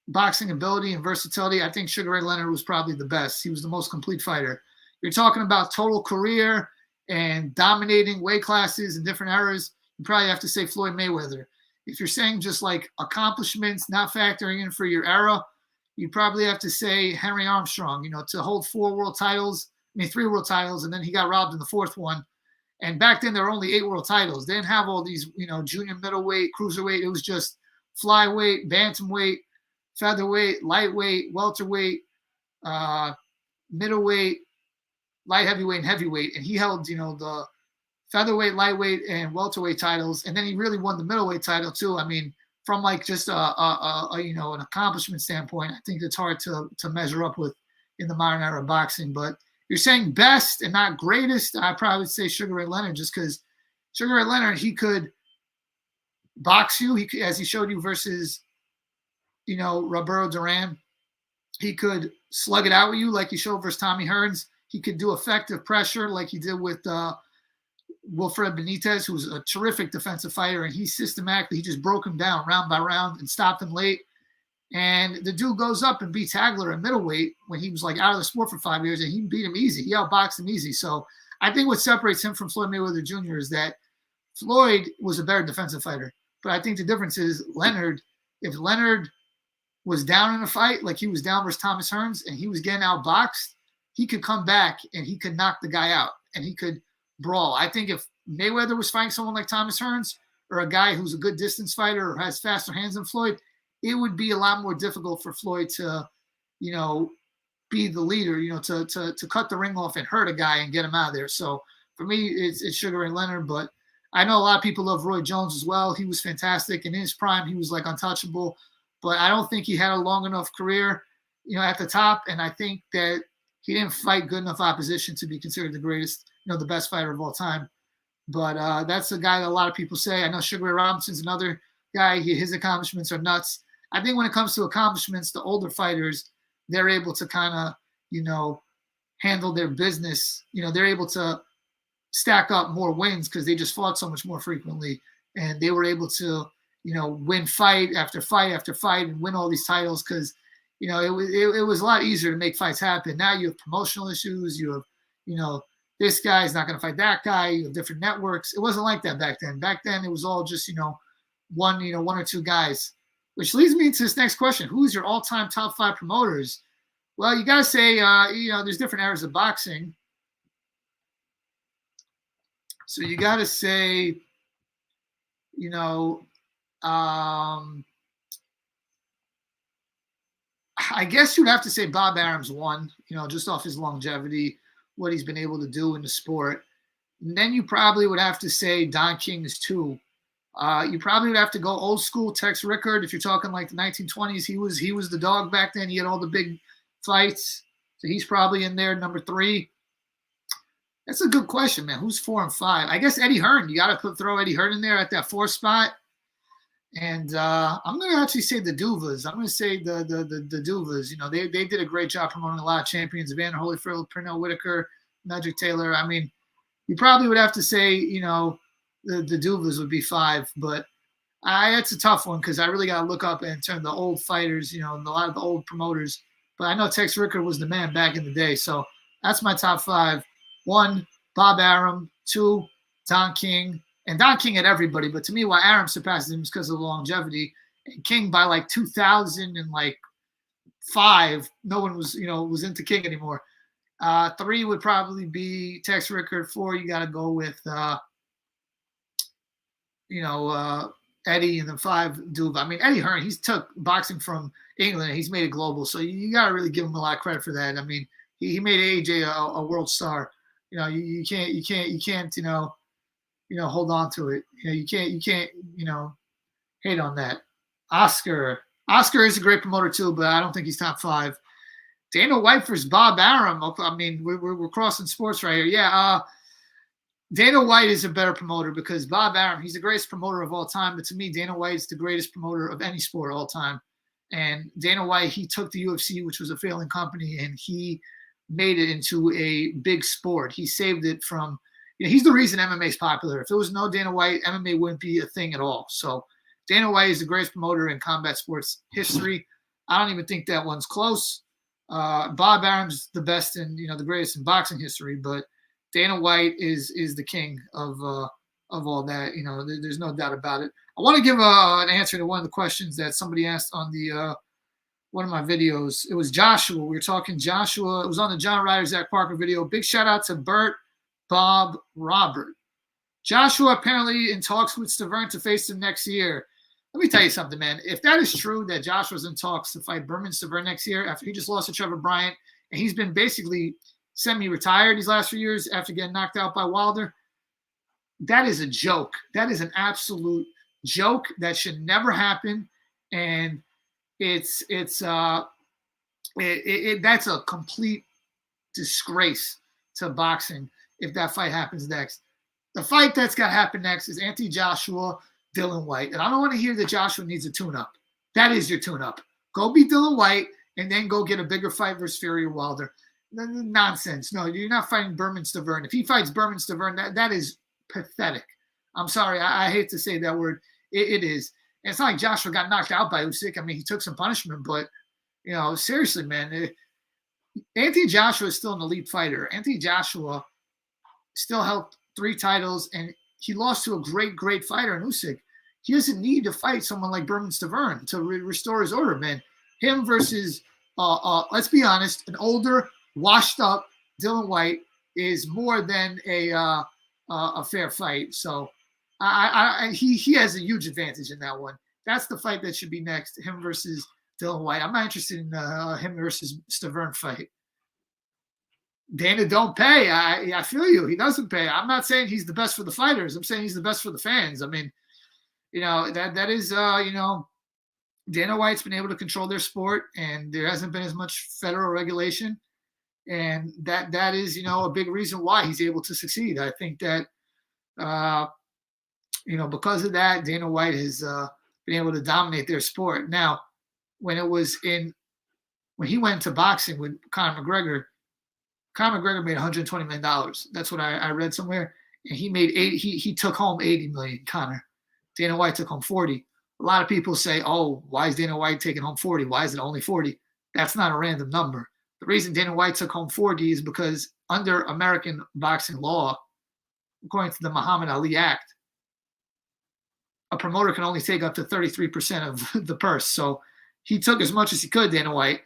boxing ability and versatility, I think Sugar Ray Leonard was probably the best. He was the most complete fighter. You're talking about total career and dominating weight classes and different eras, you probably have to say Floyd Mayweather. if you're saying just like accomplishments, not factoring in for your era, you probably have to say Henry Armstrong, to hold 3 world titles, and then he got robbed in the fourth one. And back then there were only 8 world titles. They didn't have all these, junior middleweight, cruiserweight. It was just flyweight, bantamweight, featherweight, lightweight, welterweight, middleweight, light heavyweight, and heavyweight. And he held, the featherweight, lightweight, and welterweight titles. And then he really won the middleweight title too. I mean, from like just an accomplishment standpoint, I think it's hard to measure up with in the modern era of boxing. But you're saying best and not greatest, I'd probably say Sugar Ray Leonard, just because Sugar Ray Leonard, he could box you, as he showed you versus, Roberto Duran. He could slug it out with you like he showed versus Tommy Hearns. He could do effective pressure like he did with Wilfred Benitez, who's a terrific defensive fighter, and he just broke him down round by round and stopped him late. And the dude goes up and beats Hagler at middleweight when he was like out of the sport for 5 years, and he beat him easy. He outboxed him easy. So I think what separates him from Floyd Mayweather Jr. is that Floyd was a better defensive fighter. But I think the difference is if Leonard was down in a fight, like he was down versus Thomas Hearns, and he was getting outboxed, he could come back and he could knock the guy out and he could brawl. I think if Mayweather was fighting someone like Thomas Hearns or a guy who's a good distance fighter or has faster hands than Floyd, it would be a lot more difficult for Floyd to, be the leader, to cut the ring off and hurt a guy and get him out of there. So for me, it's Sugar Ray Leonard, but I know a lot of people love Roy Jones as well. He was fantastic. And in his prime, he was like untouchable, but I don't think he had a long enough career, at the top. And I think that he didn't fight good enough opposition to be considered the greatest, the best fighter of all time. But that's a guy that a lot of people say. I know Sugar Ray Robinson's another guy. His accomplishments are nuts. I think when it comes to accomplishments, the older fighters, they're able to kind of, handle their business. They're able to stack up more wins because they just fought so much more frequently. And they were able to, win fight after fight after fight and win all these titles because, it was a lot easier to make fights happen. Now you have promotional issues. You have, this guy's not going to fight that guy. You have different networks. It wasn't like that back then. Back then, it was all just, one or two guys. Which leads me to this next question. Who's your all-time top 5 promoters? Well, you got to say, there's different eras of boxing. So you got to say, I guess you'd have to say Bob Arum's one, just off his longevity, what he's been able to do in the sport. And then you probably would have to say Don King is 2. You probably would have to go old school Tex Rickard. If you're talking like the 1920s, he was the dog back then. He had all the big fights. So he's probably in there, number 3. That's a good question, man. Who's 4 and 5? I guess Eddie Hearn. You got to throw Eddie Hearn in there at that 4th spot. And I'm going to actually say the Duvas. I'm going to say the Duvas. They did a great job promoting a lot of champions. Evander Holyfield, Pernell Whitaker, Magic Taylor. I mean, you probably would have to say, the Duvas would be 5, but that's a tough one because I really got to look up and turn the old fighters, and a lot of the old promoters. But I know Tex Rickard was the man back in the day, so that's my top 5. 1, Bob Arum. 2, Don King. And Don King had everybody, but to me, why Arum surpasses him is because of the longevity. And King by like 2005, no one was, was into King anymore. 3 would probably be Tex Rickard. 4, you got to go with Eddie, and then 5, Duva. I mean, Eddie Hearn, he's took boxing from England and he's made it global. So you got to really give him a lot of credit for that. I mean, he made AJ a world star. You can't, hold on to it. You can't, hate on that. Oscar is a great promoter too, but I don't think he's top 5. Dana White versus Bob Arum. I mean, we're crossing sports right here. Yeah. Dana White is a better promoter because Bob Arum, he's the greatest promoter of all time. But to me, Dana White is the greatest promoter of any sport of all time. And Dana White, he took the UFC, which was a failing company, and he made it into a big sport. He saved it from, he's the reason MMA is popular. If there was no Dana White, MMA wouldn't be a thing at all. So Dana White is the greatest promoter in combat sports history. I don't even think that one's close. Bob Arum's the best and the greatest in boxing history, but Dana White is the king of all that. There's no doubt about it. I want to give an answer to one of the questions that somebody asked on the one of my videos. It was Joshua. We were talking Joshua. It was on the John Ryder, Zach Parker video. Big shout out to Bert, Bob, Robert. Joshua apparently in talks with Stavern to face him next year. Let me tell you something, man. If that is true that Joshua's in talks to fight Berman Stavern next year after he just lost to Trevor Bryant and he's been basically semi-retired these last few years after getting knocked out by Wilder, that is a joke. That is an absolute joke. That should never happen. And that's a complete disgrace to boxing if that fight happens next. The fight that's got to happen next is Anthony Joshua, Dylan White. And I don't want to hear that Joshua needs a tune-up. That is your tune-up. Go beat Dylan White and then go get a bigger fight versus Fury or Wilder. Nonsense. No, you're not fighting Berman Stavern. If he fights Berman Stavern, that is pathetic. I'm sorry. I hate to say that word. It is. And it's not like Joshua got knocked out by Usyk. I mean, he took some punishment, but, seriously, man. Anthony Joshua is still an elite fighter. Anthony Joshua still held 3 titles, and he lost to a great fighter in Usyk. He doesn't need to fight someone like Berman Stavern to restore his order, man. Him versus, let's be honest, an older, washed-up Dylan White is more than a fair fight. So he has a huge advantage in that one. That's the fight that should be next, him versus Dylan White. I'm not interested in him versus Stavern fight. Dana don't pay. I feel you. He doesn't pay. I'm not saying he's the best for the fighters. I'm saying he's the best for the fans. I mean, that is, Dana White's been able to control their sport, and there hasn't been as much federal regulation. And that is, a big reason why he's able to succeed. I think that, because of that, Dana White has been able to dominate their sport. Now, when he went to boxing with Conor McGregor made $120 million. That's what I read somewhere. And he made he took home $80 million, Conor. Dana White took home 40. A lot of people say, oh, why is Dana White taking home 40? Why is it only 40? That's not a random number. The reason Dana White took home 40 is because under American boxing law, according to the Muhammad Ali Act, a promoter can only take up to 33% of the purse. So he took as much as he could, Dana White,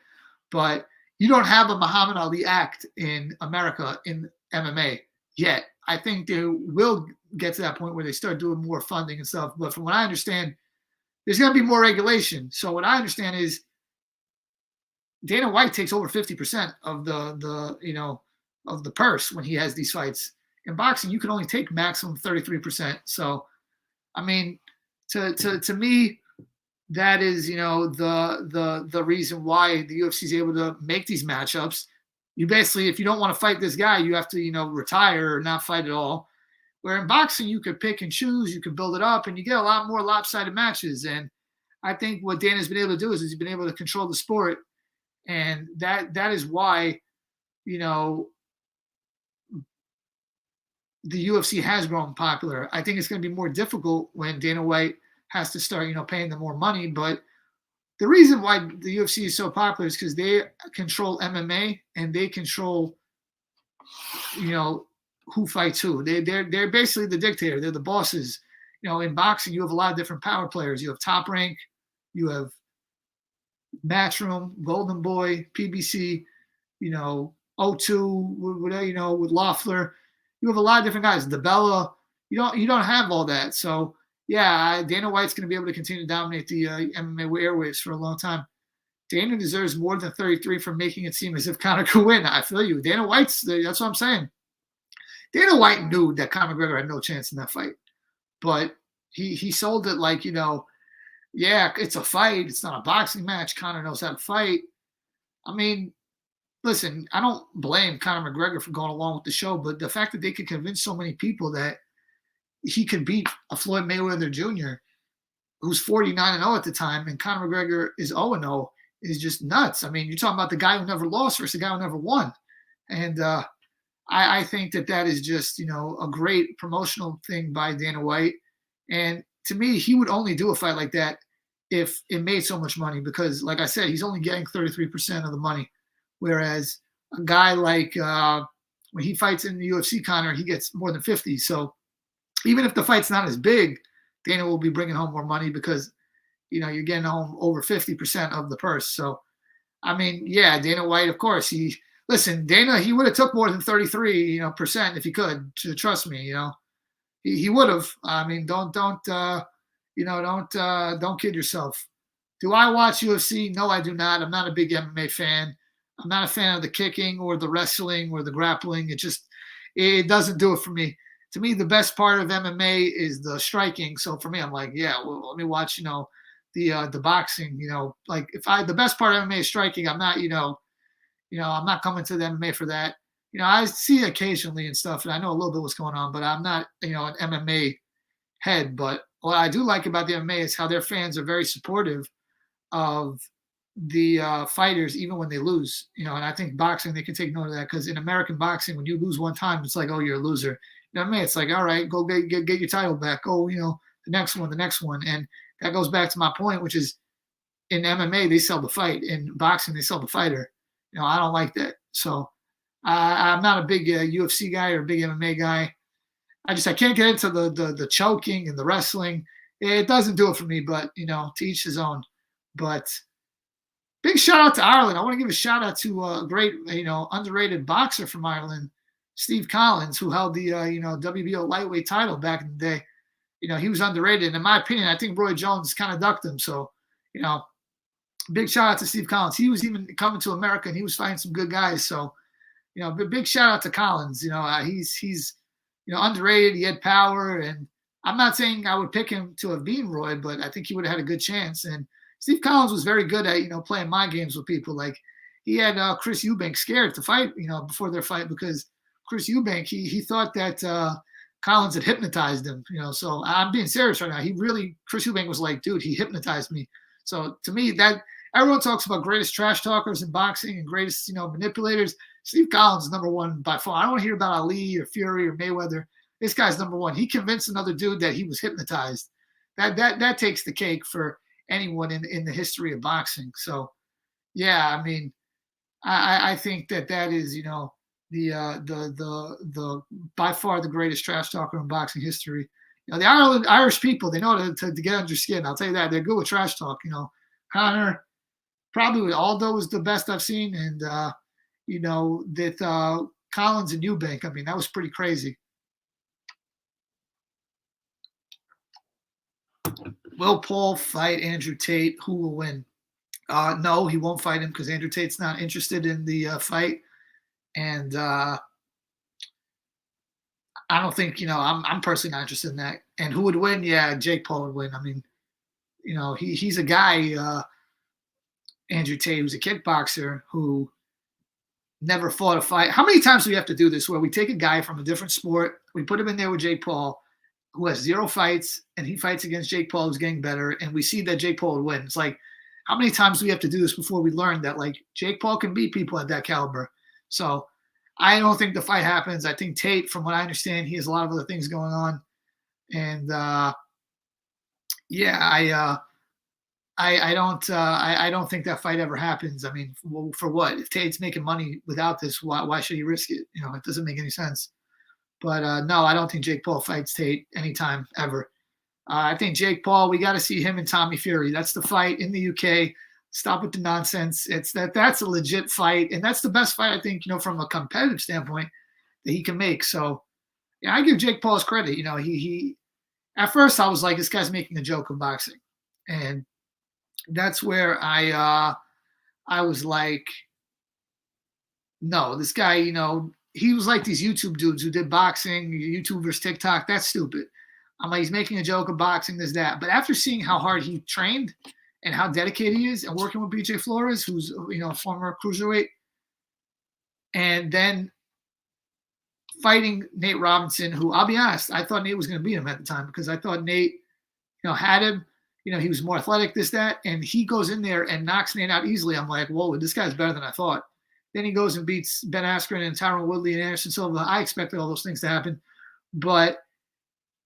but you don't have a Muhammad Ali Act in America in MMA yet. I think they will get to that point where they start doing more funding and stuff. But from what I understand, there's going to be more regulation. So what I understand is Dana White takes over 50% of the purse when he has these fights. In boxing, you can only take maximum 33%. So, I mean, to me, that is, the reason why the UFC is able to make these matchups. You basically, if you don't want to fight this guy, you have to, retire or not fight at all. Where in boxing, you could pick and choose, you can build it up, and you get a lot more lopsided matches. And I think what Dana's been able to do is he's been able to control the sport. And that is why, the UFC has grown popular. I think it's going to be more difficult when Dana White has to start, paying them more money. But the reason why the UFC is so popular is because they control MMA and they control, who fights who. They're basically the dictator. They're the bosses. In boxing, you have a lot of different power players. You have Top Rank, you have Matchroom, Golden Boy, PBC, O2, with Loeffler. You have a lot of different guys. DeBella. You don't have all that. So yeah, Dana White's going to be able to continue to dominate the MMA airwaves for a long time. Dana deserves more than 33 for making it seem as if Conor could win. I feel you. Dana White's, that's what I'm saying. Dana White knew that Conor McGregor had no chance in that fight. But he sold it like, yeah, it's a fight. It's not a boxing match. Conor knows how to fight. I mean, listen, I don't blame Conor McGregor for going along with the show, but the fact that they could convince so many people that he could beat a Floyd Mayweather Jr., who's 49-0 at the time, and Conor McGregor is 0-0, is just nuts. I mean, you're talking about the guy who never lost versus the guy who never won. And I think that is just, a great promotional thing by Dana White. And to me, he would only do a fight like that if it made so much money because, like I said, he's only getting 33% of the money. Whereas a guy like when he fights in the UFC, Conor, he gets more than 50. So even if the fight's not as big, Dana will be bringing home more money because you're getting home over 50% of the purse. So, I mean, yeah, Dana White, of course, Dana, he would have took more than 33, percent if he could. Trust me, he would have. I mean, don't kid yourself. Do I watch UFC? No, I do not. I'm not a big MMA fan. I'm not a fan of the kicking or the wrestling or the grappling. It doesn't do it for me. To me, the best part of MMA is the striking. So for me, I'm like, yeah, well, let me watch, the boxing. Like the best part of MMA is striking. I'm not, I'm not coming to the MMA for that. I see it occasionally and stuff, and I know a little bit what's going on, but I'm not, an MMA head. But what I do like about the MMA is how their fans are very supportive of the fighters, even when they lose. And I think boxing, they can take note of that, because in American boxing, when you lose one time, it's like, oh, you're a loser. You know what I mean? It's like, all right, go get your title back. Go, the next one. And that goes back to my point, which is in MMA, they sell the fight. In boxing, they sell the fighter. I don't like that. So I'm not a big UFC guy or a big MMA guy. I can't get into the choking and the wrestling. It doesn't do it for me, but, to each his own. But big shout out to Ireland. I want to give a shout out to a great, underrated boxer from Ireland, Steve Collins, who held the, WBO lightweight title back in the day. He was underrated. And in my opinion, I think Roy Jones kind of ducked him. So, big shout out to Steve Collins. He was even coming to America and he was fighting some good guys. So, big shout out to Collins. He's underrated. He had power. And I'm not saying I would pick him to have beaten Roy, but I think he would have had a good chance. And Steve Collins was very good at, playing mind games with people. Like he had Chris Eubank scared to fight, before their fight, because Chris Eubank, he thought that Collins had hypnotized him, so I'm being serious right now. Chris Eubank was like, dude, he hypnotized me. So to me, that everyone talks about greatest trash talkers in boxing and greatest, manipulators. Steve Collins is number one by far. I don't want to hear about Ali or Fury or Mayweather. This guy's number one. He convinced another dude that he was hypnotized. That takes the cake for anyone in the history of boxing. So, yeah, I mean, I think that is, the by far the greatest trash talker in boxing history. The Irish people, they know to get under your skin. I'll tell you that. They're good with trash talk. Connor, probably Aldo was the best I've seen, and that Collins and Eubank. I mean, that was pretty crazy. Will Paul fight Andrew Tate? Who will win? No, he won't fight him because Andrew Tate's not interested in the fight, and I don't think I'm personally not interested in that. And who would win? Yeah, Jake Paul would win. I mean, he's a guy, Andrew Tate, who's a kickboxer who never fought a fight. How many times do we have to do this where we take a guy from a different sport, we put him in there with Jake Paul, who has 0 fights, and he fights against Jake Paul, who's getting better, and we see that Jake Paul would win? It's like, how many times do we have to do this before we learn that, like, Jake Paul can beat people at that caliber? So I don't think the fight happens. I think Tate, from what I understand, he has a lot of other things going on. And, yeah, I don't think that fight ever happens. I mean, for what? If Tate's making money without this, why should he risk it? It doesn't make any sense. But no, I don't think Jake Paul fights Tate anytime ever. I think Jake Paul, we got to see him and Tommy Fury. That's the fight in the UK. Stop with the nonsense. That's a legit fight, and that's the best fight, I think, from a competitive standpoint that he can make. So, yeah, I give Jake Paul his credit. He at first I was like, this guy's making a joke of boxing, and that's where I was like, no, this guy, he was like these YouTube dudes who did boxing, YouTubers, TikTok. That's stupid. I'm like, he's making a joke of boxing, this, that. But after seeing how hard he trained and how dedicated he is, and working with BJ Flores, who's former cruiserweight, and then fighting Nate Robinson, who, I'll be honest, I thought Nate was going to beat him at the time, because I thought Nate, had him. He was more athletic, this, that, and he goes in there and knocks Nate out easily. I'm like, whoa, this guy's better than I thought. Then he goes and beats Ben Askren and Tyron Woodley and Anderson Silva. I expected all those things to happen. But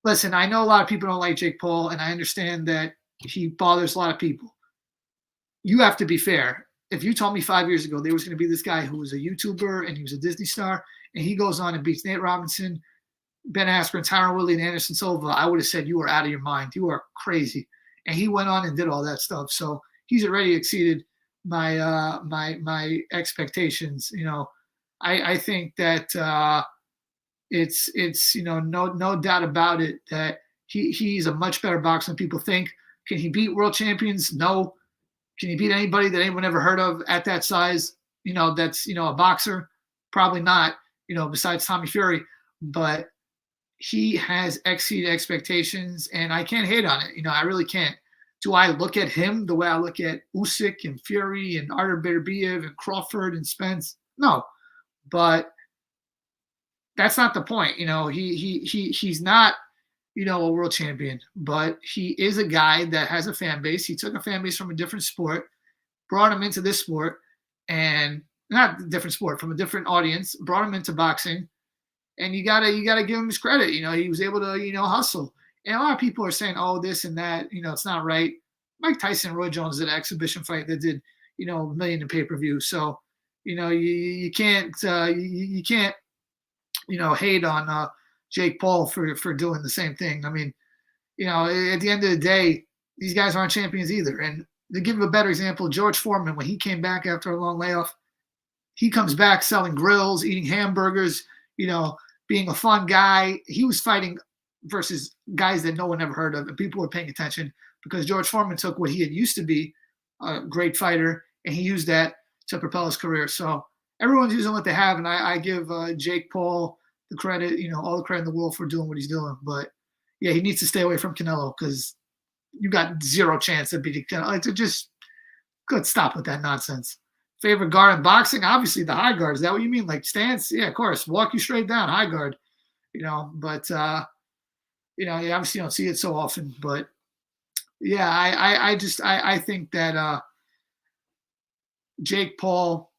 listen, I know a lot of people don't like Jake Paul, and I understand that he bothers a lot of people. You have to be fair. If you told me 5 years ago there was going to be this guy who was a YouTuber and he was a Disney star, and he goes on and beats Nate Robinson, Ben Askren, Tyron Woodley, and Anderson Silva, I would have said you are out of your mind. You are crazy. And he went on and did all that stuff. So he's already exceeded my expectations. I think that it's no doubt about it that he's a much better boxer than people think. Can he beat world champions? No. Can he beat anybody that anyone ever heard of at that size? That's a boxer? Probably not. Besides Tommy Fury, but he has exceeded expectations, and I can't hate on it. I really can't. Do I look at him the way I look at Usyk and Fury and Artur Beterbiev and Crawford and Spence? No, but that's not the point. He's not a world champion, but he is a guy that has a fan base. He took a fan base from a different sport, brought him into this sport, and not a different sport, from a different audience, brought him into boxing. And you gotta give him his credit. He was able to hustle. And a lot of people are saying, oh, this and that, it's not right. Mike Tyson and Roy Jones did an exhibition fight that did, $1 million in pay-per-view. So, you can't hate on Jake Paul for doing the same thing. I mean, at the end of the day, these guys aren't champions either. And to give a better example, George Foreman, when he came back after a long layoff, he comes back selling grills, eating hamburgers, being a fun guy. He was fighting versus guys that no one ever heard of, and people were paying attention because George Foreman took what he had used to be a great fighter, and he used that to propel his career. So everyone's using what they have, and I give Jake Paul the credit, all the credit in the world for doing what he's doing. But yeah, he needs to stay away from Canelo because you got zero chance of beating Canelo. Just good, stop with that nonsense. Favorite guard in boxing? Obviously the high guard. Is that what you mean? Like stance? Yeah, of course. Walk you straight down, high guard. But you obviously don't see it so often. But yeah, I think that Jake Paul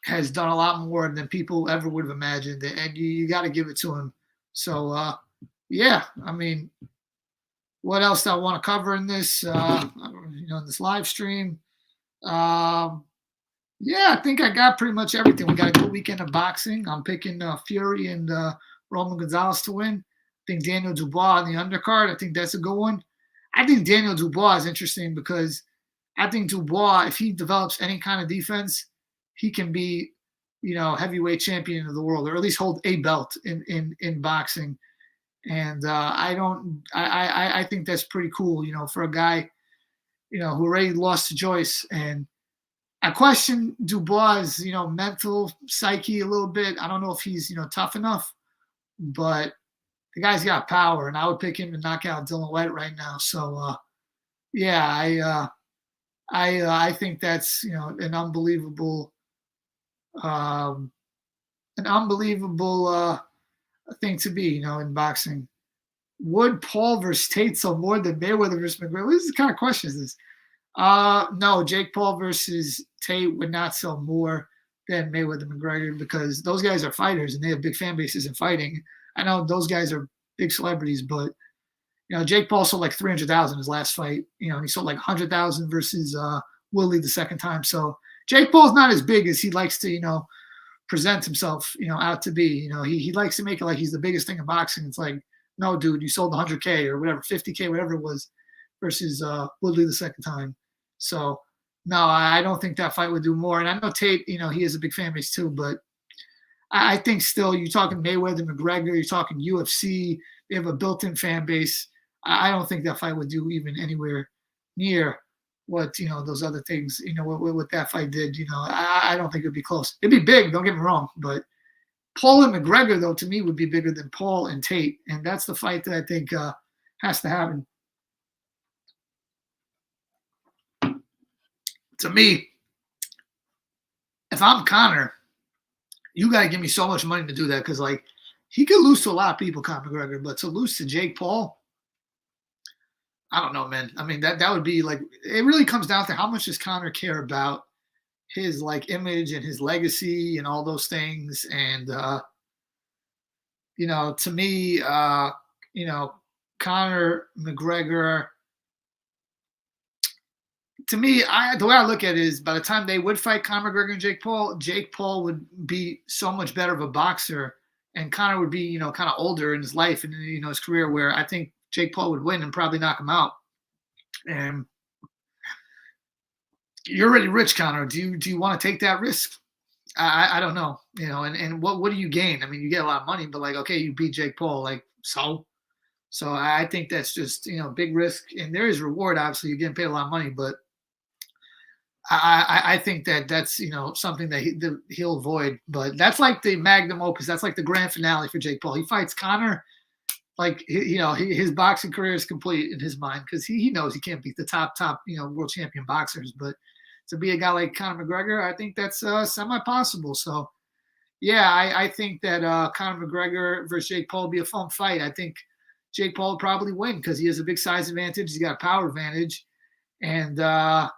has done a lot more than people ever would have imagined, and you got to give it to him. So yeah, I mean, what else do I want to cover in this? In this live stream. Yeah, I think I got pretty much everything. We got a good weekend of boxing. I'm picking Fury and Roman Gonzalez to win. I think Daniel Dubois on the undercard. I think that's a good one. I think Daniel Dubois is interesting because I think Dubois, if he develops any kind of defense, he can be, heavyweight champion of the world, or at least hold a belt in boxing. And I think that's pretty cool, for a guy, who already lost to Joyce. And I question Dubois' mental psyche a little bit. I don't know if he's, tough enough, but the guy's got power, and I would pick him to knock out Dylan White right now. So, yeah, I think that's, an unbelievable thing to be, in boxing. Would Paul versus Tate sell more than Mayweather versus McGregor? What kind of question is this? No, Jake Paul versus Tate would not sell more than Mayweather McGregor because those guys are fighters and they have big fan bases in fighting. I know those guys are big celebrities, but Jake Paul sold like 300,000 his last fight. He sold like 100,000 versus Woodley the second time. So Jake Paul's not as big as he likes to present himself out to be. He likes to make it like he's the biggest thing in boxing. It's like, no, dude, you sold 100K or whatever, 50K, whatever it was, versus Woodley the second time. So, no, I don't think that fight would do more. And I know Tate, he has a big fan base too, but I think still you're talking Mayweather, McGregor, you're talking UFC, they have a built-in fan base. I don't think that fight would do even anywhere near what, those other things, what that fight did. I don't think it'd be close. It'd be big, don't get me wrong, but Paul and McGregor, though, to me would be bigger than Paul and Tate. And that's the fight that I think has to happen. To me, if I'm Conor, you got to give me so much money to do that because, like, he could lose to a lot of people, Conor McGregor, but to lose to Jake Paul, I don't know, man. I mean, that would be like, it really comes down to how much does Conor care about his like image and his legacy and all those things. And, to me, Conor McGregor, to me, the way I look at it is by the time they would fight Conor McGregor and Jake Paul would be so much better of a boxer and Conor would be, kind of older in his life and, his career, where I think Jake Paul would win and probably knock him out. And you're already rich, Conor. Do you want to take that risk? I don't know, and what do you gain? I mean, you get a lot of money, but like, okay, you beat Jake Paul, like, so I think that's just, big risk, and there is reward. Obviously, you're getting paid a lot of money, but I think that's something that he'll avoid. But that's like the magnum opus. That's like the grand finale for Jake Paul. He fights Conor, like, his boxing career is complete in his mind, because he knows he can't beat the top world champion boxers. But to be a guy like Conor McGregor, I think that's semi possible. So yeah, I think that Conor McGregor versus Jake Paul will be a fun fight. I think Jake Paul will probably win because he has a big size advantage. He's got a power advantage, and Conor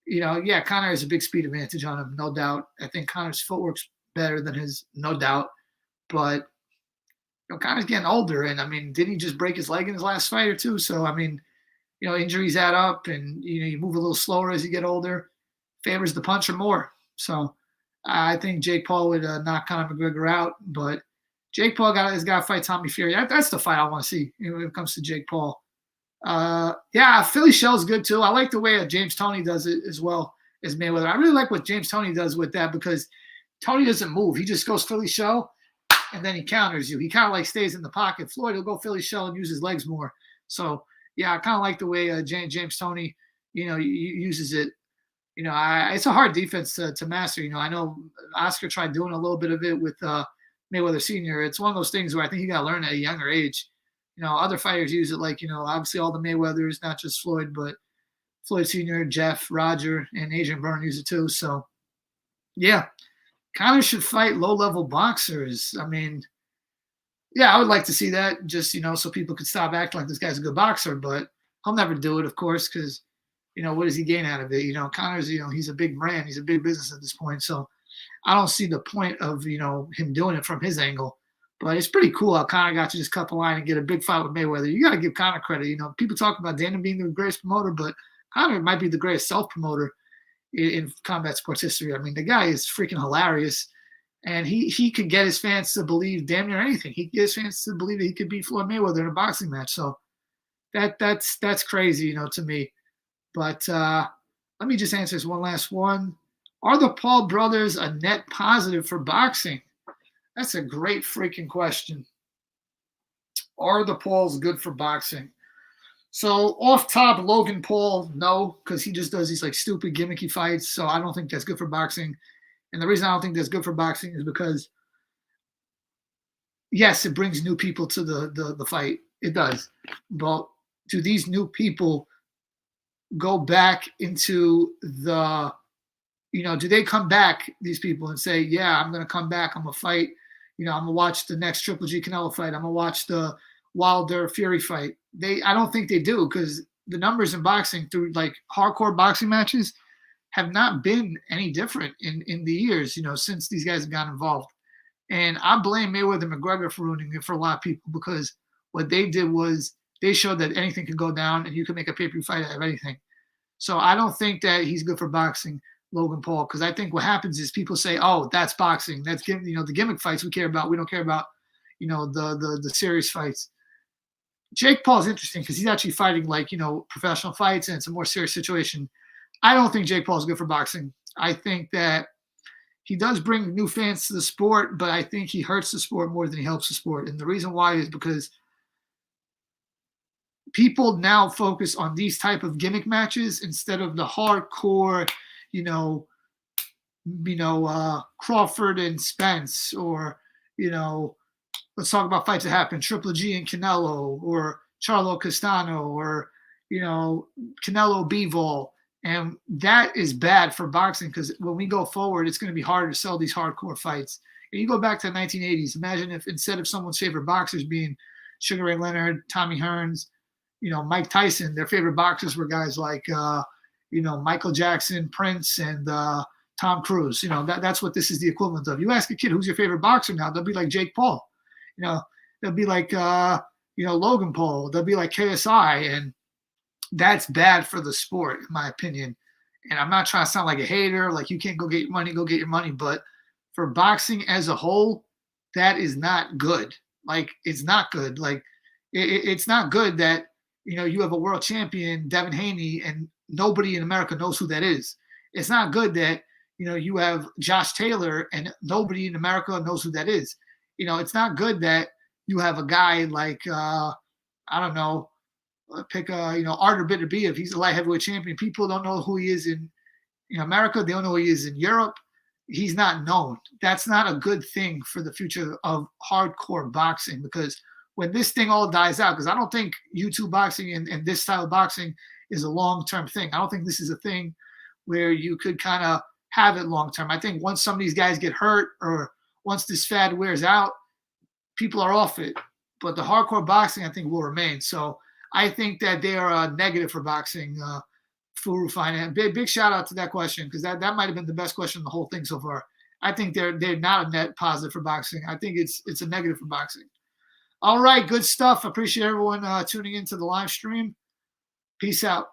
has a big speed advantage on him, no doubt. I think Conor's footwork's better than his, no doubt. But Conor's getting older, and I mean, didn't he just break his leg in his last fight or two? So I mean, injuries add up, and you move a little slower as you get older. Favors the puncher more. So I think Jake Paul would knock Conor McGregor out, but Jake Paul has got to fight Tommy Fury. That's the fight I want to see when it comes to Jake Paul. Philly Shell's good too. I like the way James Toney does it as well as Mayweather. I really like what James Toney does with that, because Toney doesn't move. He just goes Philly Shell, and then he counters you. He kind of like stays in the pocket. Floyd will go Philly Shell and use his legs more. So yeah, I kind of like the way James Toney, uses it. It's a hard defense to master. I know Oscar tried doing a little bit of it with Mayweather Sr. It's one of those things where I think you got to learn at a younger age. Other fighters use it, like, obviously all the Mayweathers, not just Floyd, but Floyd Sr., Jeff, Roger, and Adrian Byrne use it too. So, yeah, Conor should fight low-level boxers. I mean, yeah, I would like to see that, just, so people could stop acting like this guy's a good boxer, but I'll never do it, of course, because, what does he gain out of it? Conor's, he's a big brand. He's a big business at this point. So I don't see the point of, him doing it from his angle. But it's pretty cool how Conor got to just cut the line and get a big fight with Mayweather. You got to give Conor credit. People talk about Dana being the greatest promoter, but Conor might be the greatest self-promoter in combat sports history. I mean, the guy is freaking hilarious, and he could get his fans to believe damn near anything. He could get his fans to believe that he could beat Floyd Mayweather in a boxing match. So that's crazy, to me. But let me just answer this one last one. Are the Paul brothers a net positive for boxing? That's a great freaking question. Are the Pauls good for boxing? So off top, Logan Paul, no, because he just does these like stupid gimmicky fights. So I don't think that's good for boxing. And the reason I don't think that's good for boxing is because, yes, it brings new people to the fight. It does. But do these new people go back into do they come back, these people, and say, yeah, I'm going to come back, I'm going to fight, I'm going to watch the next Triple G Canelo fight, I'm going to watch the Wilder Fury fight? I don't think they do, because the numbers in boxing through like hardcore boxing matches have not been any different in the years, since these guys have gotten involved. And I blame Mayweather and McGregor for ruining it for a lot of people, because what they did was they showed that anything can go down and you can make a pay-per-view fight out of anything. So I don't think that he's good for boxing, Logan Paul, because I think what happens is people say, oh, that's boxing. That's the gimmick fights we care about. We don't care about, the serious fights. Jake Paul's interesting because he's actually fighting like, professional fights, and it's a more serious situation. I don't think Jake Paul's good for boxing. I think that he does bring new fans to the sport, but I think he hurts the sport more than he helps the sport. And the reason why is because people now focus on these type of gimmick matches instead of the hardcore, Crawford and Spence, or, let's talk about fights that happen, Triple G and Canelo, or Charlo Castano, or, Canelo Bivol. And that is bad for boxing, because when we go forward, it's going to be harder to sell these hardcore fights. And you go back to the 1980s, imagine if instead of someone's favorite boxers being Sugar Ray Leonard, Tommy Hearns, Mike Tyson, their favorite boxers were guys like, Michael Jackson, Prince, and Tom Cruise. That's what this is the equivalent of. You ask a kid, who's your favorite boxer now? They'll be like Jake Paul. They'll be like, Logan Paul. They'll be like KSI. And that's bad for the sport, in my opinion. And I'm not trying to sound like a hater, like you can't go get your money, go get your money. But for boxing as a whole, that is not good. Like, it's not good. Like, it's not good that, you have a world champion, Devin Haney, and nobody in America knows who that is. It's not good that, you have Josh Taylor and nobody in America knows who that is. It's not good that you have a guy like, I don't know, pick Artur Beterbiev. He's a light heavyweight champion. People don't know who he is in America. They don't know who he is in Europe. He's not known. That's not a good thing for the future of hardcore boxing, because when this thing all dies out, because I don't think YouTube boxing and this style of boxing is a long-term thing. I don't think this is a thing where you could kind of have it long-term. I think once some of these guys get hurt or once this fad wears out, people are off it. But the hardcore boxing, I think, will remain. So I think that they are a negative for boxing. Furu Finance. Big shout out to that question, because that might have been the best question in the whole thing so far. I think they're not a net positive for boxing. I think it's a negative for boxing. All right, good stuff. Appreciate everyone tuning into the live stream. Peace out.